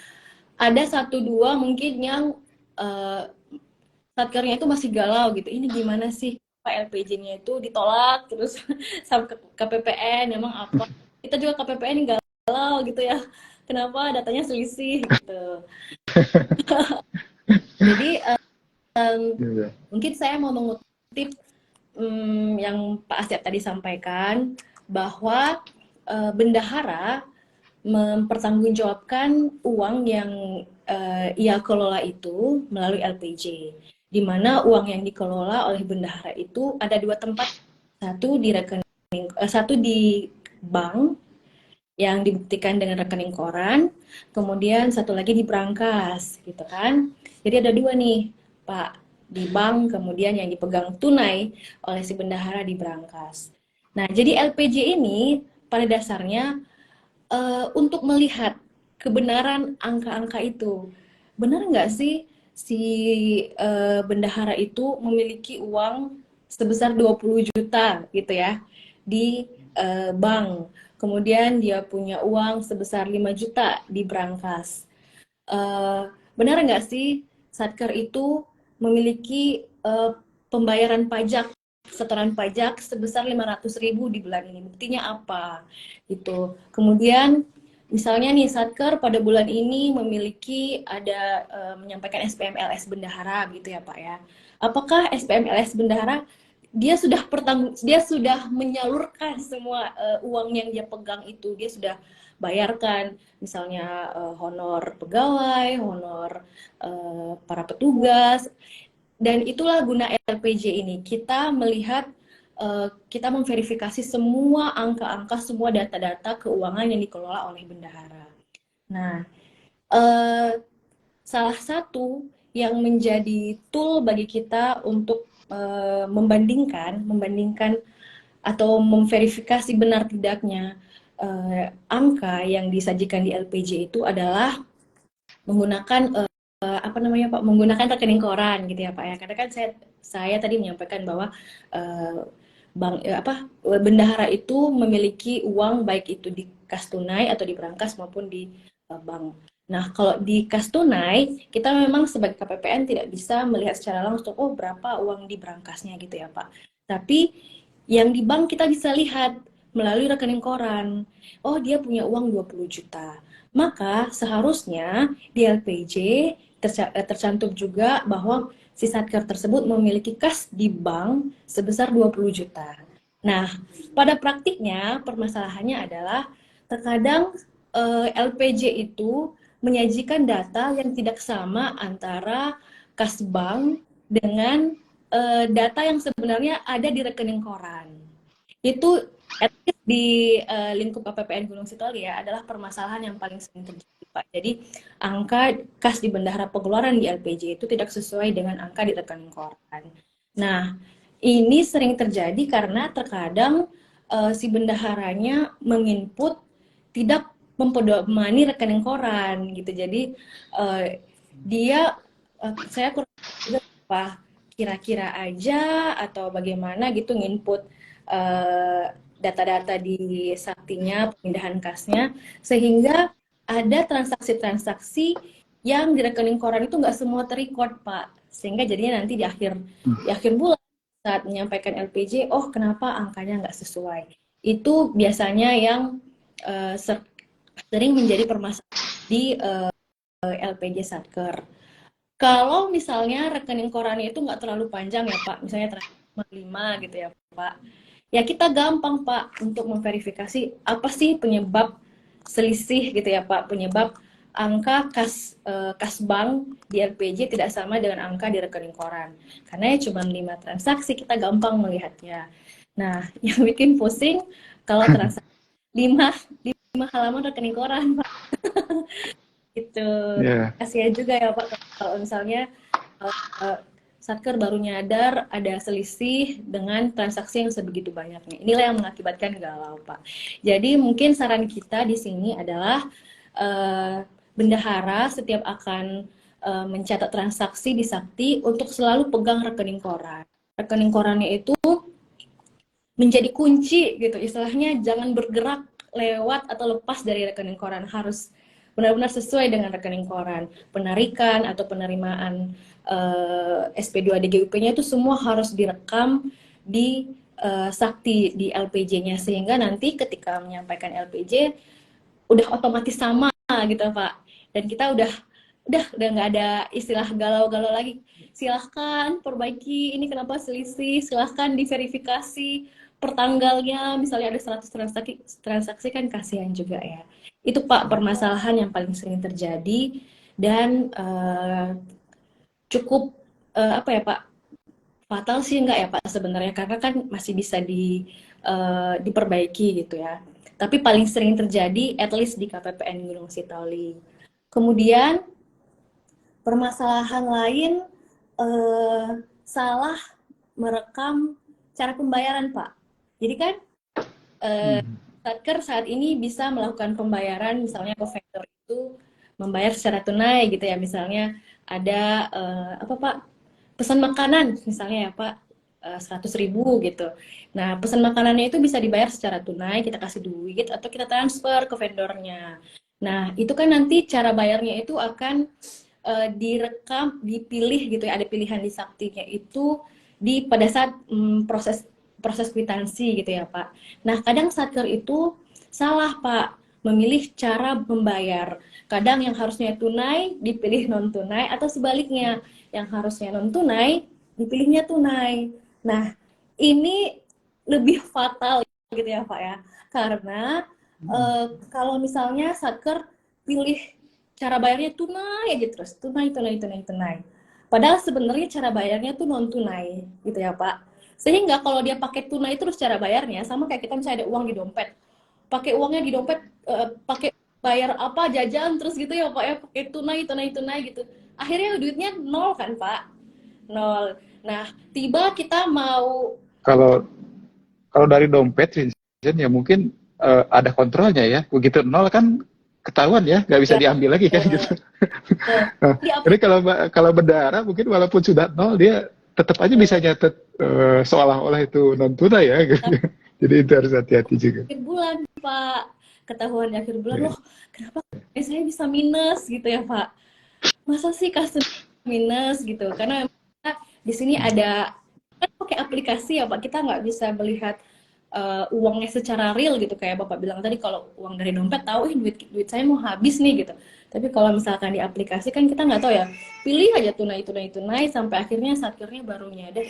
ada satu dua mungkin yang satkernya itu masih galau gitu. Ini gimana sih Pak LPJ-nya itu ditolak terus sama KPPN, memang apa? Kita juga KPPN galau gitu ya. Kenapa datanya selisih gitu. Jadi mungkin saya mau mengutip yang Pak Asyad tadi sampaikan bahwa bendahara mempertanggungjawabkan uang yang ia kelola itu melalui LPJ, di mana uang yang dikelola oleh bendahara itu ada dua tempat, satu di bank yang dibuktikan dengan rekening koran, kemudian satu lagi di brankas gitu kan. Jadi ada dua nih Pak, di bank, kemudian yang dipegang tunai oleh si bendahara di brankas. Nah, jadi LPJ ini pada dasarnya untuk melihat kebenaran angka-angka itu. Benar nggak sih si bendahara itu memiliki uang sebesar 20 juta gitu ya di bank. Kemudian dia punya uang sebesar 5 juta di brankas. Benar nggak sih Satker itu memiliki pembayaran pajak, setoran pajak sebesar 500.000 di bulan ini? Buktinya apa? Gitu. Kemudian misalnya nih Satker pada bulan ini memiliki menyampaikan SPMLS bendahara gitu ya Pak ya. Apakah SPMLS bendahara dia sudah menyalurkan semua uang yang dia pegang itu, dia sudah bayarkan misalnya honor pegawai, honor para petugas, dan itulah guna LPJ ini. Kita melihat, kita memverifikasi semua angka-angka, semua data-data keuangan yang dikelola oleh bendahara. Nah, salah satu yang menjadi tool bagi kita untuk membandingkan atau memverifikasi benar tidaknya angka yang disajikan di LPJ itu adalah menggunakan apa namanya Pak, menggunakan rekening koran gitu ya Pak ya. Karena kan saya tadi menyampaikan bahwa eh, bendahara itu memiliki uang baik itu di kas tunai atau di berangkas maupun di bank. Nah, kalau di kas tunai, kita memang sebagai KPPN tidak bisa melihat secara langsung, oh berapa uang di berangkasnya gitu ya Pak. Tapi yang di bank kita bisa lihat melalui rekening koran. Oh, dia punya uang 20 juta. Maka seharusnya di LPJ tercantum juga bahwa si Satker tersebut memiliki kas di bank sebesar 20 juta. Nah, pada praktiknya permasalahannya adalah terkadang LPJ itu menyajikan data yang tidak sama antara kas bank dengan data yang sebenarnya ada di rekening koran. Itu at least di lingkup KPPN Gunung Sitoli ya adalah permasalahan yang paling sering terjadi Pak. Jadi angka kas di bendahara pengeluaran di LPJ itu tidak sesuai dengan angka di rekening koran. Nah, ini sering terjadi karena terkadang si bendaharanya menginput tidak mempedomani rekening koran gitu. Jadi dia saya kurang juga apa kira-kira aja atau bagaimana gitu nginput data-data di saktinya, pemindahan kasnya, sehingga ada transaksi-transaksi yang di rekening koran itu nggak semua terrecord, Pak. Sehingga jadinya nanti di akhir bulan saat menyampaikan LPJ, oh kenapa angkanya nggak sesuai. Itu biasanya yang sering menjadi permasalahan di LPJ Satker. Kalau misalnya rekening korannya itu nggak terlalu panjang ya Pak, misalnya 5 gitu ya Pak, ya kita gampang Pak untuk memverifikasi apa sih penyebab selisih gitu ya Pak, penyebab angka kas bank di LPJ tidak sama dengan angka di rekening koran. Karena ya cuma 5 transaksi, kita gampang melihatnya. Nah, yang bikin pusing kalau transaksi 5 halaman rekening koran Pak. Itu Yeah. kasihan juga ya Pak kalau misalnya Satker baru nyadar ada selisih dengan transaksi yang sebegitu banyaknya. Inilah yang mengakibatkan galau, Pak. Jadi mungkin saran kita di sini adalah bendahara setiap akan mencatat transaksi di Sakti untuk selalu pegang rekening koran. Rekening korannya itu menjadi kunci gitu, istilahnya jangan bergerak lewat atau lepas dari rekening koran, harus benar-benar sesuai dengan rekening koran. Penarikan atau penerimaan SP2 DGUP-nya itu semua harus direkam di Sakti di LPJ-nya, sehingga nanti ketika menyampaikan LPJ udah otomatis sama gitu Pak. Dan kita udah nggak ada istilah galau-galau lagi. Silahkan perbaiki ini kenapa selisih, silahkan diverifikasi per tanggalnya, misalnya ada 100 transaksi kan kasihan juga ya. Itu Pak permasalahan yang paling sering terjadi dan cukup apa ya Pak, fatal sih enggak ya Pak sebenarnya, karena kan masih bisa diperbaiki gitu ya. Tapi paling sering terjadi at least di KPPN Gunung Sitoli. Kemudian permasalahan lain salah merekam cara pembayaran Pak. Jadi kan Satker saat ini bisa melakukan pembayaran misalnya ke vendor itu membayar secara tunai gitu ya, misalnya ada apa Pak, pesan makanan misalnya ya Pak, 100.000 gitu. Nah pesan makanannya itu bisa dibayar secara tunai, kita kasih duit atau kita transfer ke vendornya. Nah itu kan nanti cara bayarnya itu akan direkam, dipilih gitu ya, ada pilihan di saktinya itu di pada saat proses proses kwitansi gitu ya Pak. Nah kadang Satker itu salah Pak memilih cara membayar. Kadang yang harusnya tunai dipilih non tunai atau sebaliknya yang harusnya non tunai dipilihnya tunai. Nah ini lebih fatal gitu ya Pak ya, karena kalau misalnya Satker pilih cara bayarnya tunai aja terus, tunai tunai tunai tunai. Padahal sebenarnya cara bayarnya tuh non tunai gitu ya Pak. Sehingga kalau dia pakai tunai terus cara bayarnya sama kayak kita misalnya ada uang di dompet, pakai uangnya di dompet pakai bayar apa jajan terus gitu ya Pak ya, pakai tunai tunai tunai gitu. Akhirnya duitnya nol kan Pak, nol. Nah, tiba kita mau Kalau kalau dari dompet Vincent, ya mungkin ada kontrolnya ya. Begitu nol kan ketahuan ya, nggak bisa ya diambil lagi kan gitu. Nah, di jadi kalau bendahara mungkin walaupun sudah nol dia tetap aja bisa aplikasi nyatet seolah-olah itu non tunai ya. Gitu. Jadi itu harus hati-hati juga. akhir bulan, Pak. Ketahuan di akhir bulan, Ya. loh, kenapa saya bisa minus gitu ya, Pak? Masa sih kasih minus gitu? Karena memang kita di sini ada kan pakai aplikasi ya, Pak. Kita nggak bisa melihat uangnya secara real gitu kayak Bapak bilang tadi, kalau uang dari dompet tahu duit duit saya mau habis nih gitu. Tapi kalau misalkan di aplikasi kan kita nggak tahu ya. Pilih aja tunai tunai tunai sampai akhirnya saat akhirnya baru nyadar,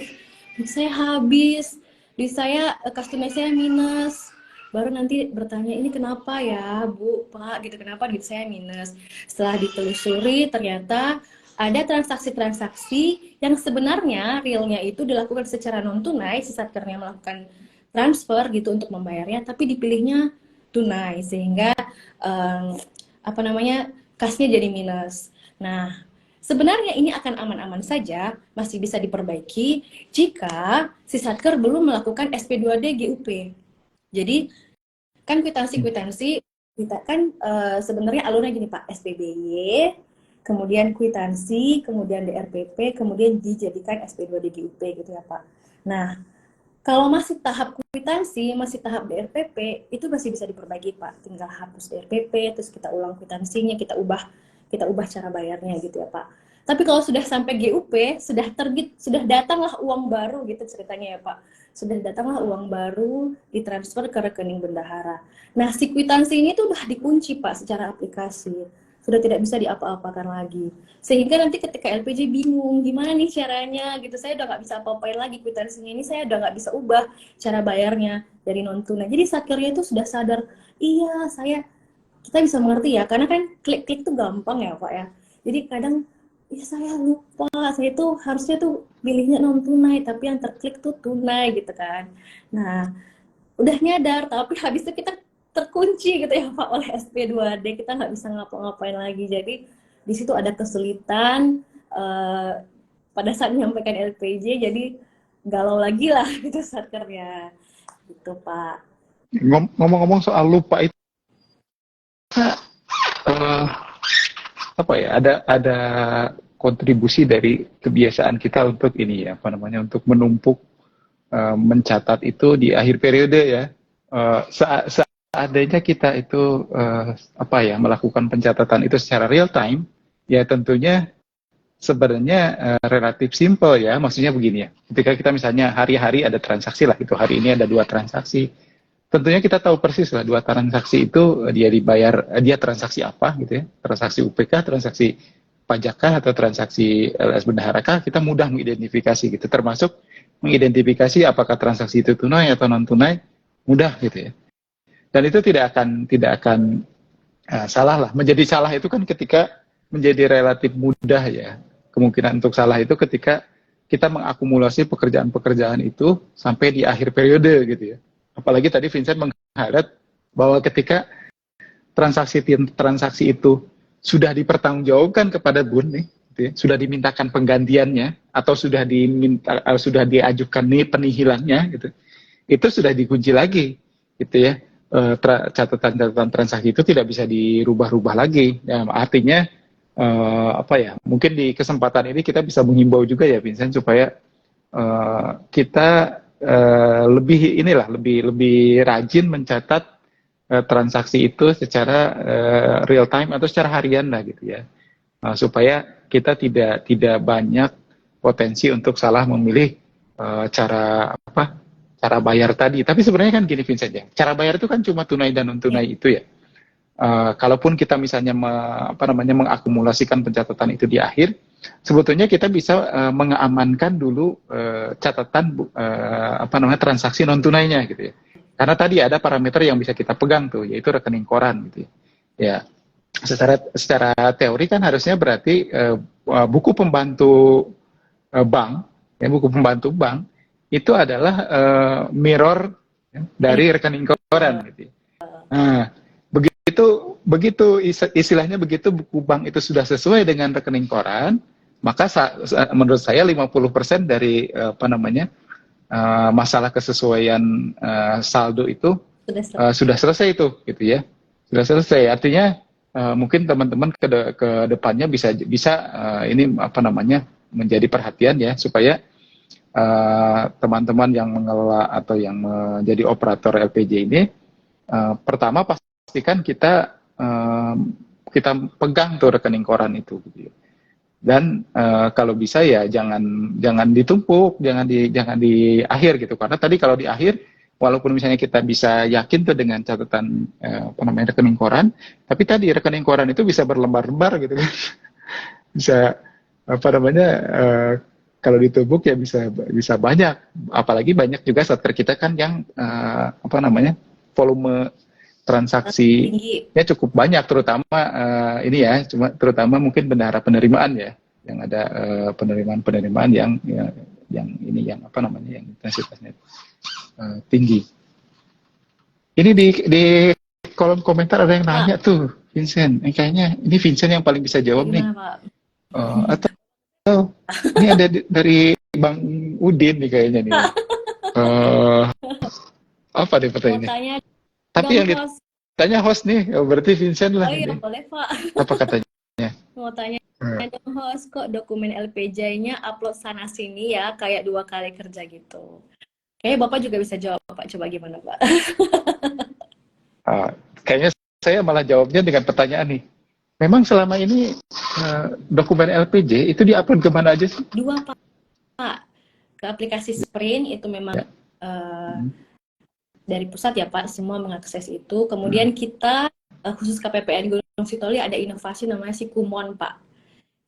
duit saya habis, duit saya kas tunai saya minus. Baru nanti bertanya, ini kenapa ya Bu, Pak gitu, kenapa duit saya minus. Setelah ditelusuri ternyata ada transaksi-transaksi yang sebenarnya realnya itu dilakukan secara non tunai, si satkernya melakukan transfer gitu untuk membayarnya, tapi dipilihnya tunai sehingga um, apa namanya kasnya jadi minus. Nah, sebenarnya ini akan aman-aman saja, masih bisa diperbaiki jika si satker belum melakukan SP2D GUP. Jadi kan kwitansi-kwitansi kita kan sebenarnya alurnya gini Pak, SPBY, kemudian kwitansi, kemudian DRPP, kemudian dijadikan SP2 DGUP gitu ya Pak. Nah, kalau masih tahap kwitansi, masih tahap DRPP, itu masih bisa diperbaiki Pak. Tinggal hapus DRPP, terus kita ulang kwitansinya, kita ubah cara bayarnya gitu ya Pak. Tapi kalau sudah sampai GUP, sudah terbit, sudah datanglah uang baru gitu ceritanya ya Pak. Sudah datanglah uang baru ditransfer ke rekening bendahara. Nah, si kwitansi ini tuh udah dikunci Pak secara aplikasi. Sudah tidak bisa diapa-apakan lagi. Sehingga nanti ketika LPJ bingung, gimana nih caranya gitu. Saya udah nggak bisa apa-apain lagi kwitansinya ini, saya udah nggak bisa ubah cara bayarnya dari non tunai. Jadi sakirnya itu sudah sadar, iya kita bisa mengerti ya, karena kan klik-klik tuh gampang ya Pak ya. Jadi kadang ya saya lupa, saya tuh harusnya tuh pilihnya non tunai, tapi yang terklik tuh tunai gitu kan. Nah, udah nyadar, tapi habis itu kita terkunci gitu ya Pak oleh SP2D, kita nggak bisa ngapa-ngapain lagi. Jadi di situ ada kesulitan pada saat menyampaikan LPJ, jadi galau lagi lah gitu satkernya, gitu Pak. Ngomong-ngomong soal lupa itu, eh, apa ya? Ada kontribusi dari kebiasaan kita untuk ini ya, apa namanya, untuk menumpuk mencatat itu di akhir periode ya. Seandainya kita itu apa ya, melakukan pencatatan itu secara real time, ya tentunya sebenarnya relatif simple ya. Maksudnya begini ya, ketika kita misalnya hari-hari ada transaksi lah, itu hari ini ada 2 transaksi, tentunya kita tahu persis lah 2 transaksi itu dia dibayar, dia transaksi apa gitu ya, transaksi UPK, transaksi pajakkah, atau transaksi LS bendaharakah, kita mudah mengidentifikasi gitu, termasuk mengidentifikasi apakah transaksi itu tunai atau non tunai, mudah gitu ya. Dan itu tidak akan salah lah. Menjadi salah itu kan ketika menjadi relatif mudah ya. Kemungkinan untuk salah itu ketika kita mengakumulasi pekerjaan-pekerjaan itu sampai di akhir periode gitu ya. Apalagi tadi Vincent mengharap bahwa ketika transaksi itu sudah dipertanggungjawabkan kepada Bun nih, gitu ya, sudah dimintakan penggantiannya atau sudah diajukan nih penihilannya gitu, itu sudah dikunci lagi gitu ya. Catatan-catatan transaksi itu tidak bisa dirubah-rubah lagi. Ya, artinya apa ya? Mungkin di kesempatan ini kita bisa menghimbau juga ya Vincent, supaya kita lebih rajin mencatat transaksi itu secara real time atau secara harian lah gitu ya, supaya kita tidak banyak potensi untuk salah memilih cara bayar tadi. Tapi sebenarnya kan gini Vincent ya, cara bayar itu kan cuma tunai dan non tunai itu ya. Kalaupun kita misalnya mengakumulasikan pencatatan itu di akhir, sebetulnya kita bisa mengamankan dulu catatan transaksi non tunainya gitu ya. Karena tadi ada parameter yang bisa kita pegang tuh, yaitu rekening koran gitu ya. Ya, secara teori kan harusnya berarti buku pembantu buku pembantu bank itu adalah mirror ya, dari rekening koran gitu ya. Nah, begitu istilahnya, begitu buku bank itu sudah sesuai dengan rekening koran, maka menurut saya 50% dari masalah kesesuaian saldo itu Sudah sudah selesai itu, gitu ya. Sudah selesai. Artinya mungkin teman-teman ke depannya bisa ini menjadi perhatian ya, supaya teman-teman yang mengelola atau yang menjadi operator LPG ini, pertama pastikan kita pegang tuh rekening koran itu, gitu ya. Dan kalau bisa ya jangan ditumpuk, jangan di akhir gitu, karena tadi kalau di akhir, walaupun misalnya kita bisa yakin tuh dengan catatan rekening koran, tapi tadi rekening koran itu bisa berlembar-lembar gitu kan. Bisa kalau ditumbuk ya bisa banyak, apalagi banyak juga satker kita kan yang volume tinggi. transaksinya cukup banyak, terutama ini ya, terutama mungkin bendahara penerimaan ya, yang ada penerimaan yang intensitasnya tinggi. Ini di kolom komentar ada yang nanya tuh, Vincent. Kayaknya ini Vincent yang paling bisa jawab nih. Gimana, Pak? Atau ini ada dari Bang Udin nih kayaknya nih. Apa deh Mau pertanyaannya? tanya Tapi dong, yang host. ditanya host nih, berarti Vincent lah Oh iya, ini. boleh, Pak. Apa katanya? Mau tanya dong, host, kok dokumen LPJ-nya upload sana-sini ya, kayak 2 kali kerja gitu. Kayaknya Bapak juga bisa jawab, Pak. Coba gimana, Pak? Kayaknya saya malah jawabnya dengan pertanyaan nih. Memang selama ini dokumen LPJ itu diupload kemana aja sih? 2, Pak. Ke aplikasi Sprint itu memang Ya. dari pusat ya, Pak. Semua mengakses itu. Kemudian kita, khusus KPPN Gunung Sitoli, ada inovasi namanya Sikumon, Pak.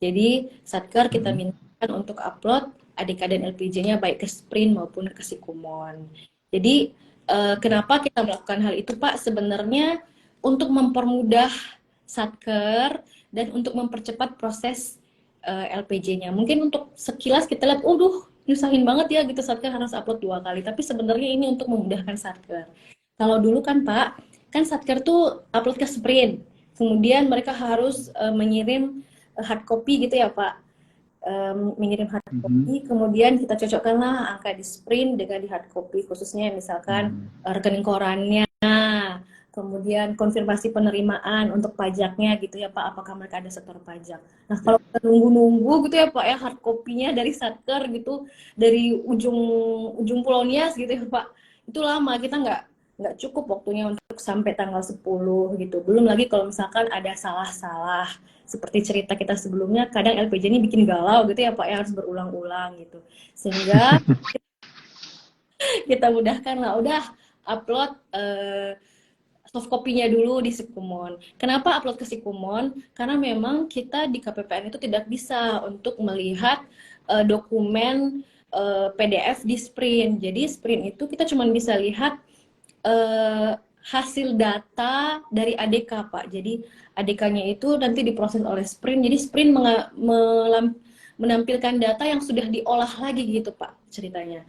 Jadi, Satker kita mintakan untuk upload ADK dan LPJ-nya baik ke Sprint maupun ke Sikumon. Jadi, kenapa kita melakukan hal itu, Pak? Sebenarnya untuk mempermudah Satker dan untuk mempercepat proses LPJ-nya. Mungkin untuk sekilas kita lihat, nyusahin banget ya gitu, Satker harus upload 2 kali. Tapi sebenarnya ini untuk memudahkan Satker. Kalau dulu kan, Pak, kan Satker tuh upload ke Sprint. Kemudian mereka harus mengirim hard copy gitu ya, Pak. Mengirim hard copy, kemudian kita cocokkanlah angka di Sprint dengan di hard copy, khususnya misalkan rekening korannya, kemudian konfirmasi penerimaan untuk pajaknya gitu ya, Pak, apakah mereka ada setor pajak. Nah, kalau kita nunggu-nunggu gitu ya, Pak, ya, hard copy-nya dari Satker gitu, dari ujung Pulau Nias gitu ya, Pak, itu lama, kita nggak cukup waktunya untuk sampai tanggal 10 gitu. Belum lagi kalau misalkan ada salah-salah, seperti cerita kita sebelumnya, kadang LPJ ini bikin galau gitu ya, Pak, ya, harus berulang-ulang gitu. Sehingga kita mudahkan lah, udah upload soft copy-nya dulu di Sikumon. Kenapa upload ke Sikumon? Karena memang kita di KPPN itu tidak bisa untuk melihat dokumen PDF di Sprint. Jadi Sprint itu kita cuma bisa lihat hasil data dari ADK, Pak. Jadi ADK-nya itu nanti diproses oleh Sprint. Jadi Sprint menampilkan data yang sudah diolah lagi gitu, Pak, ceritanya.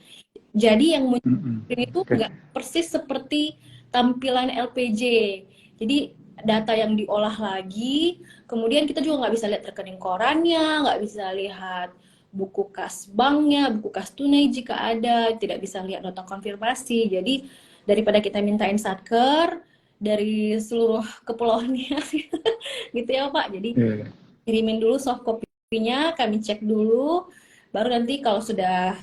Jadi yang muncul itu nggak persis seperti tampilan LPJ. Jadi data yang diolah lagi, kemudian kita juga nggak bisa lihat rekening korannya, nggak bisa lihat buku kas banknya, buku kas tunai jika ada, tidak bisa lihat nota konfirmasi. Jadi daripada kita mintain Satker dari seluruh kepulauannya gitu ya, Pak. Jadi kirimin dulu soft copy-nya, kami cek dulu, baru nanti kalau sudah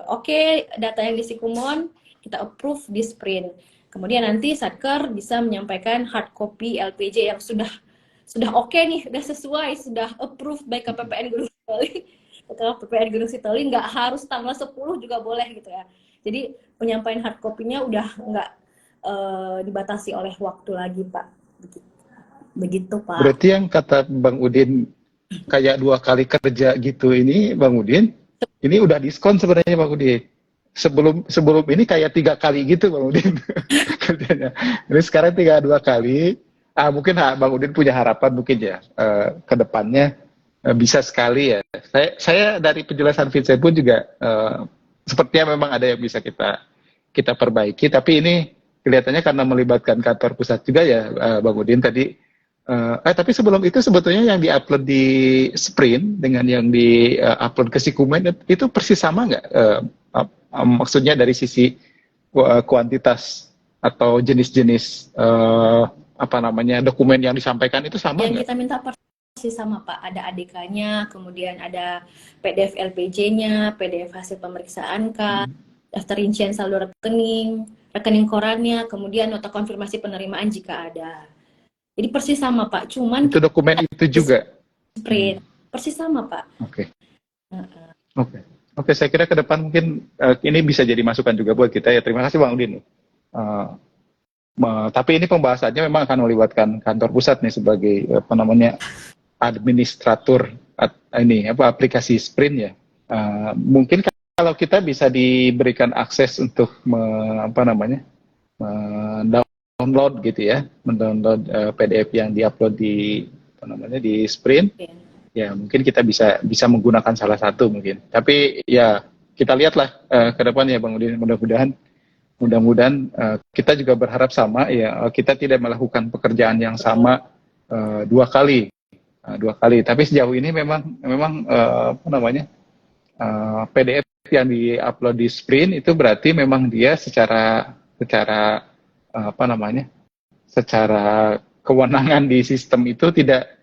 oke, data yang di Sikumon kita approve di Sprint. Kemudian nanti Satker bisa menyampaikan hard copy LPJ yang sudah oke nih, sudah sesuai, sudah approved by KPPN Gunung Sitoli. KPPN Gunung Sitoli nggak harus tanggal 10 juga boleh gitu ya. Jadi penyampaian hard copy-nya udah nggak dibatasi oleh waktu lagi, Pak. Begitu, Pak. Berarti yang kata Bang Udin kayak 2 kali kerja gitu ini, Bang Udin, ini udah diskon sebenarnya, Bang Udin. Sebelum ini kayak 3 kali gitu, Bang Udin kerjanya. Ini sekarang 2 kali. Mungkin Bang Udin punya harapan mungkin ya ke depannya bisa sekali ya. Saya dari penjelasan Vincent pun juga sepertinya memang ada yang bisa kita perbaiki. Tapi ini kelihatannya karena melibatkan kantor pusat juga ya, Bang Udin tadi Tapi sebelum itu sebetulnya yang diupload di Sprint dengan yang di-upload ke Sikumen itu persis sama nggak? Maksudnya dari sisi kuantitas atau jenis-jenis apa namanya dokumen yang disampaikan itu sama Yang nggak? kita minta persis sama Pak, ada ADK-nya, kemudian ada PDF LPJ-nya, PDF hasil pemeriksaan K, daftar rincian saldo rekening, rekening korannya, kemudian nota konfirmasi penerimaan jika ada. Jadi persis sama Pak, cuman Itu dokumen itu di juga. sprint persis sama Pak. Oke. Oke. Oke, saya kira ke depan mungkin ini bisa jadi masukan juga buat kita ya. Terima kasih Bang Udin. Tapi ini pembahasannya memang akan melibatkan kantor pusat nih sebagai apa namanya administrator ini apa aplikasi Sprint ya. Mungkin kalau kita bisa diberikan akses untuk apa namanya mendownload gitu ya, mendownload PDF yang diupload di apa namanya di Sprint. Ya mungkin kita bisa menggunakan salah satu mungkin. Tapi ya kita lihatlah ke depan ya Bang Udin, mudah-mudahan kita juga berharap sama ya, kita tidak melakukan pekerjaan yang sama dua kali. Tapi sejauh ini memang apa namanya PDF yang diupload di Sprint itu berarti memang dia secara apa namanya secara kewenangan di sistem itu tidak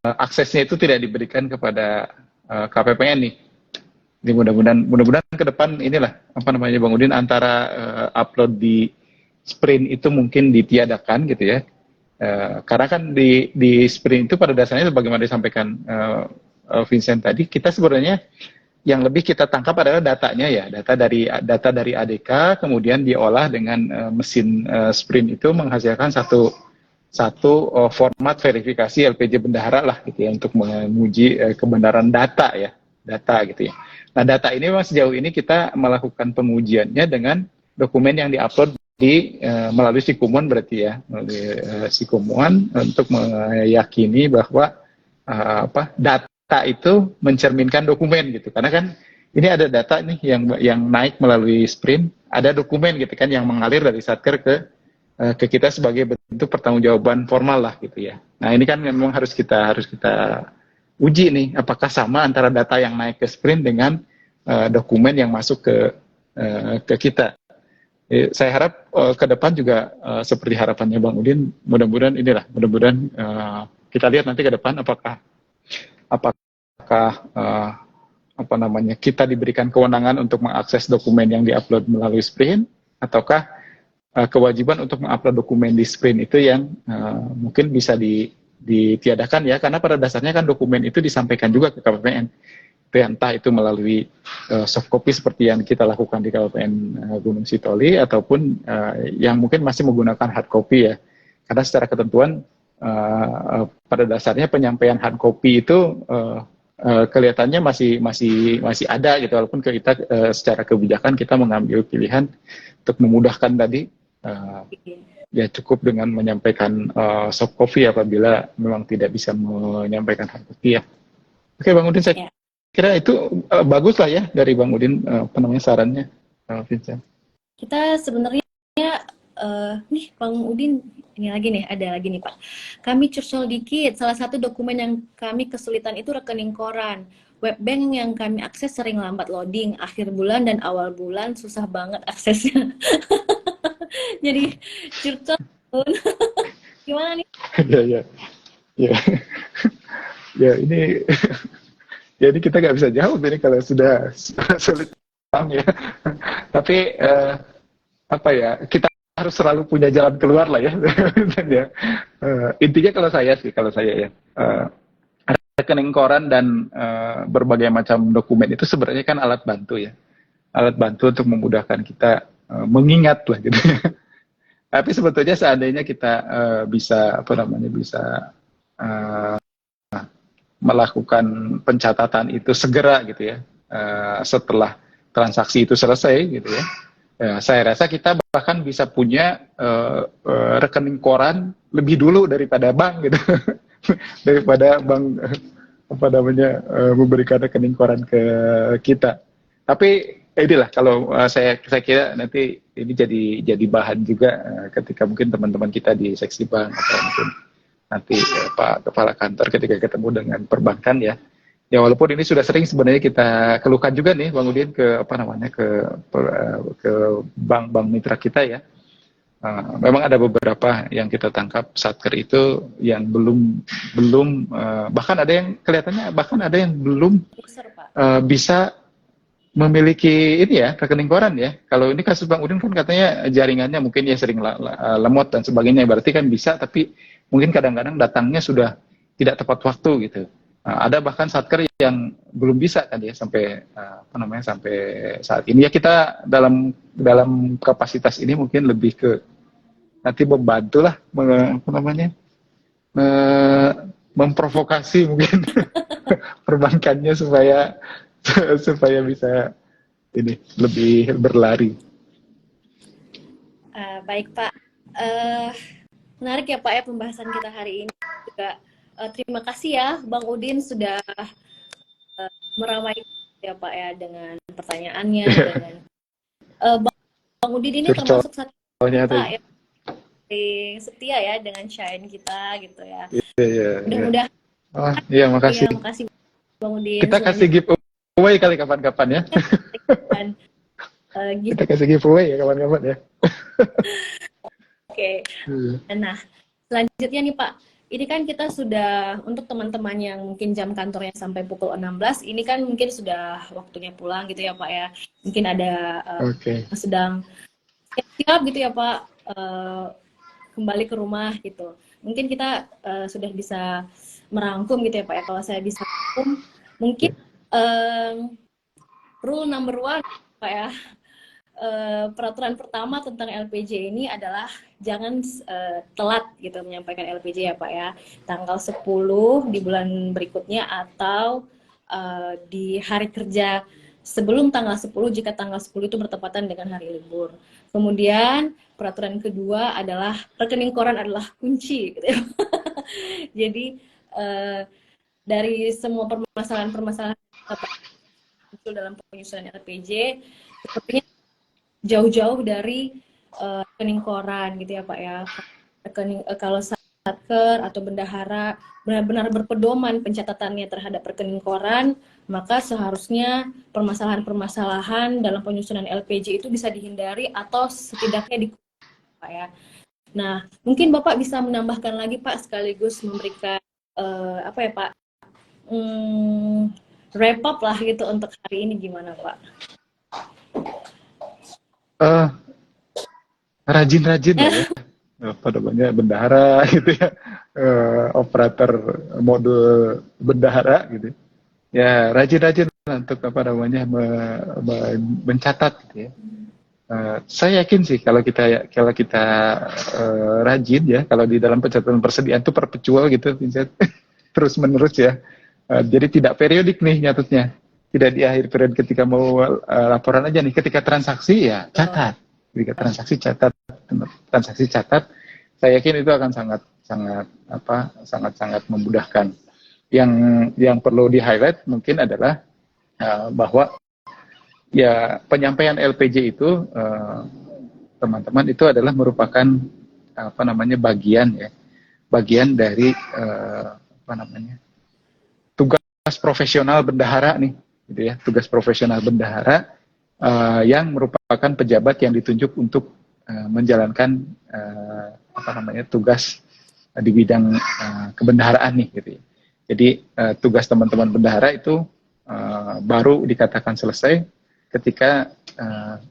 aksesnya itu tidak diberikan kepada KPPN nih. Jadi mudah-mudahan ke depan inilah apa namanya Bang Udin antara upload di Sprint itu mungkin ditiadakan gitu ya. Karena kan di Sprint itu pada dasarnya sebagaimana disampaikan Vincent tadi, kita sebenarnya yang lebih kita tangkap adalah datanya ya, data dari ADK kemudian diolah dengan mesin Sprint itu menghasilkan satu format verifikasi LPJ bendahara lah gitu ya untuk menguji kebenaran data gitu ya. Nah data ini memang sejauh ini kita melakukan pengujiannya dengan dokumen yang diupload melalui Sikumun berarti ya, melalui Sikumun untuk meyakini bahwa data itu mencerminkan dokumen gitu. Karena kan ini ada data nih yang naik melalui Sprint, ada dokumen gitu kan yang mengalir dari Satker ke kita sebagai bentuk pertanggungjawaban formal lah gitu ya. Nah ini kan memang harus kita uji nih apakah sama antara data yang naik ke Sprint dengan dokumen yang masuk ke kita. Saya harap ke depan juga seperti harapannya Bang Udin, mudah-mudahan kita lihat nanti ke depan apakah apa namanya kita diberikan kewenangan untuk mengakses dokumen yang diupload melalui Sprint ataukah kewajiban untuk mengupload dokumen di Sprint itu yang mungkin bisa ditiadakan ya, karena pada dasarnya kan dokumen itu disampaikan juga ke KPPN, entah itu melalui soft copy seperti yang kita lakukan di KPPN Gunung Sitoli ataupun yang mungkin masih menggunakan hard copy ya, karena secara ketentuan pada dasarnya penyampaian hard copy itu kelihatannya masih ada gitu, walaupun kita secara kebijakan kita mengambil pilihan untuk memudahkan tadi. Ya cukup dengan menyampaikan soft copy apabila memang tidak bisa menyampaikan hard copy ya. Oke Bang Udin, saya kira itu bagus lah ya dari Bang Udin apa namanya sarannya, Vincent. Kita sebenarnya nih Bang Udin, ini lagi nih, ada lagi nih Pak. Kami curcol dikit, salah satu dokumen yang kami kesulitan itu rekening koran. Webbank yang kami akses sering lambat loading, akhir bulan dan awal bulan susah banget aksesnya. Jadi curcol gimana nih? Ya ini jadi kita nggak bisa jawab ini kalau sudah sulit ya. Tapi apa ya, kita harus selalu punya jalan keluar lah ya. Intinya kalau saya ya, rekening koran dan berbagai macam dokumen itu sebenarnya kan alat bantu ya, alat bantu untuk memudahkan kita mengingat lah gitu. Tapi sebetulnya seandainya kita bisa melakukan pencatatan itu segera gitu ya, setelah transaksi itu selesai gitu ya. Saya rasa kita bahkan bisa punya rekening koran lebih dulu daripada bank gitu, daripada bank memberikan rekening koran ke kita. Tapi inilah kalau saya kira nanti ini jadi bahan juga ketika mungkin teman-teman kita di seksi bank atau mungkin nanti Pak Kepala Kantor ketika ketemu dengan perbankan ya. Ya walaupun ini sudah sering sebenarnya kita keluhkan juga nih Bang Udin ke apa namanya ke bank-bank mitra kita ya. Memang ada beberapa yang kita tangkap satker itu yang belum bahkan ada yang kelihatannya bahkan ada yang belum User, Pak. bisa memiliki ini ya rekening koran ya. Kalau ini kasus Bang Udin kan katanya jaringannya mungkin ya sering lemot dan sebagainya. Berarti kan bisa tapi mungkin kadang-kadang datangnya sudah tidak tepat waktu gitu. Ada bahkan satker yang belum bisa kan ya sampai apa namanya sampai saat ini ya kita dalam kapasitas ini mungkin lebih ke nanti membantu lah apa namanya memprovokasi mungkin perbankannya supaya bisa ini lebih berlari. Baik Pak, menarik ya Pak ya pembahasan kita hari ini juga. Terima kasih ya Bang Udin sudah meramai ya Pak ya dengan pertanyaannya dengan Bang Udin ini termasuk satu Pak ya setia ya dengan Shine kita gitu ya. Iya. Mudah-mudahan. Iya makasih. Iya, makasih Bang Udin. Kita kasih giveaway kali kapan-kapan ya. Kita kasih giveaway ya kapan-kapan ya. Oke. Nah, selanjutnya nih Pak, ini kan kita sudah untuk teman-teman yang mungkin jam kantornya sampai pukul 16, ini kan mungkin sudah waktunya pulang gitu ya Pak ya. Mungkin ada sedang siap gitu ya Pak, kembali ke rumah gitu. Mungkin kita sudah bisa merangkum gitu ya Pak ya. Kalau saya bisa merangkum, mungkin rule number one Pak ya. Peraturan pertama tentang LPJ ini adalah jangan telat gitu menyampaikan LPJ ya Pak ya. Tanggal 10 di bulan berikutnya atau di hari kerja sebelum tanggal 10 jika tanggal 10 itu bertepatan dengan hari libur. Kemudian peraturan kedua adalah rekening koran adalah kunci gitu ya. Jadi dari semua permasalahan-permasalahan muncul dalam penyusunan LPJ sepertinya jauh-jauh dari rekening koran gitu ya Pak ya. Rekening kalau satker atau bendahara benar-benar berpedoman pencatatannya terhadap rekening koran, maka seharusnya permasalahan-permasalahan dalam penyusunan LPJ itu bisa dihindari atau setidaknya Pak ya. Nah, mungkin Bapak bisa menambahkan lagi Pak sekaligus memberikan apa ya Pak? Wrap up lah gitu untuk hari ini gimana Pak? Rajin-rajin ya, apa namanya bendahara gitu ya, operator modul bendahara gitu. Ya rajin-rajin untuk apa namanya mencatat gitu ya. Saya yakin sih kalau kita rajin ya, kalau di dalam pencatatan persediaan itu perpetual gitu, Vincent, terus menerus ya. Jadi tidak periodik nih nyatetnya. Tidak di akhir periode ketika mau laporan aja nih, ketika transaksi ya catat, ketika transaksi catat, saya yakin itu akan sangat memudahkan. Yang perlu di highlight mungkin adalah bahwa ya penyampaian LPJ itu teman-teman itu adalah merupakan apa namanya bagian dari tugas profesional bendahara nih. Gitu ya, tugas profesional bendahara yang merupakan pejabat yang ditunjuk untuk menjalankan tugas di bidang kebendaharaan nih gitu ya. Jadi tugas teman-teman bendahara itu baru dikatakan selesai ketika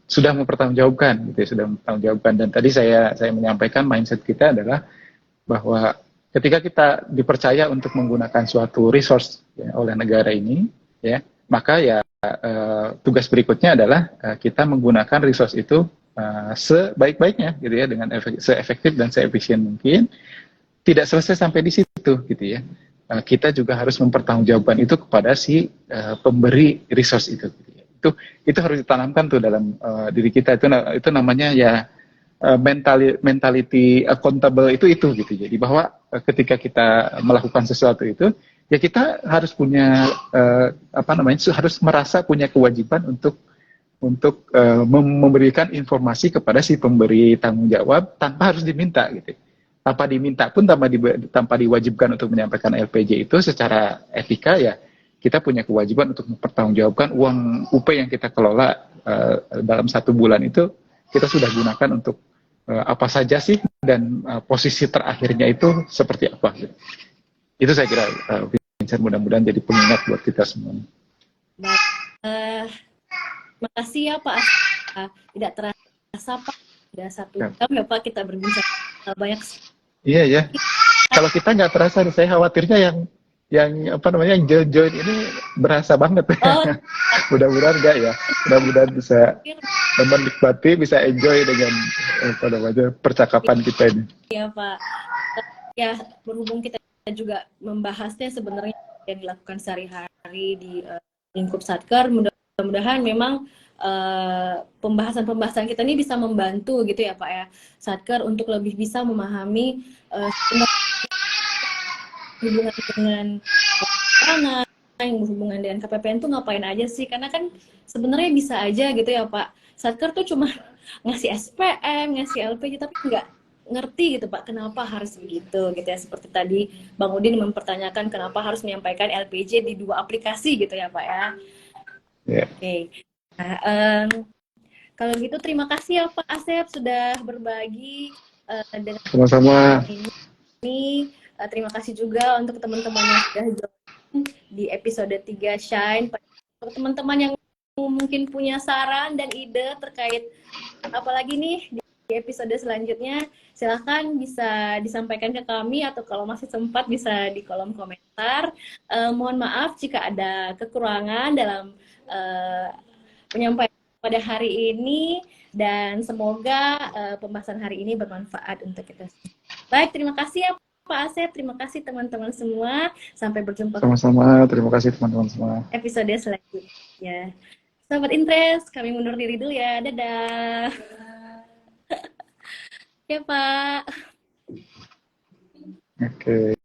sudah mempertanggungjawabkan gitu ya, sudah mempertanggungjawabkan. Dan tadi saya menyampaikan mindset kita adalah bahwa ketika kita dipercaya untuk menggunakan suatu resource ya, oleh negara ini ya, maka ya tugas berikutnya adalah kita menggunakan resource itu sebaik-baiknya gitu ya, dengan seefektif dan seefisien mungkin. Tidak selesai sampai di situ gitu ya. Kita juga harus mempertanggungjawabkan itu kepada si pemberi resource itu. Gitu ya. Itu harus ditanamkan tuh dalam diri kita. Itu namanya ya mentality accountable itu gitu. Jadi bahwa ketika kita melakukan sesuatu itu ya kita harus punya harus merasa punya kewajiban untuk memberikan informasi kepada si pemberi tanggung jawab tanpa harus diminta gitu, tanpa diminta pun, tanpa diwajibkan untuk menyampaikan LPJ itu secara etika ya, kita punya kewajiban untuk mempertanggungjawabkan uang UP yang kita kelola dalam 1 bulan itu kita sudah gunakan untuk apa saja sih, dan posisi terakhirnya itu seperti apa. Itu saya kira Vincent, mudah-mudahan jadi pengingat buat kita semua. Baik. Terima kasih ya Pak Asep. Tidak terasa Pak, sudah 1 jam ya Pak kita berbincang banyak. Iya ya. Kalau kita nggak terasa, saya khawatirnya yang apa namanya, yang join ini berasa banget. Oh, Mudah-mudahan enggak ya. Mudah-mudahan bisa menikmati, bisa enjoy dengan apa namanya, percakapan kita ini. iya Pak. Ya, berhubung kita juga membahasnya sebenarnya yang dilakukan sehari-hari di lingkup Satker, mudah-mudahan memang pembahasan-pembahasan kita ini bisa membantu gitu ya Pak ya, Satker untuk lebih bisa memahami hubungan dengan anak yang berhubungan dengan KPPN tuh ngapain aja sih, karena kan sebenarnya bisa aja gitu ya Pak, Satker tuh cuma ngasih SPM, ngasih LPJ, tapi nggak ngerti gitu Pak kenapa harus begitu gitu ya, seperti tadi Bang Udin mempertanyakan kenapa harus menyampaikan LPJ di 2 aplikasi gitu ya Pak ya. Yeah. Oke. Nah, kalau gitu terima kasih ya Pak Asep sudah berbagi dengan Sama-sama. ini. Terima kasih juga untuk teman-teman yang sudah join di episode 3 Shine. Untuk teman-teman yang mungkin punya saran dan ide terkait apalagi nih di episode selanjutnya, silahkan bisa disampaikan ke kami, atau kalau masih sempat bisa di kolom komentar. Mohon maaf jika ada kekurangan dalam penyampaian pada hari ini, dan semoga pembahasan hari ini bermanfaat untuk kita semua. Baik, terima kasih ya Pak Asep, terima kasih teman-teman semua. Sampai berjumpa. Sama-sama, terima kasih teman-teman semua. Episode selanjutnya. Sahabat Interest, kami mundur diri dulu ya. Dadah. Ya Pak. Oke.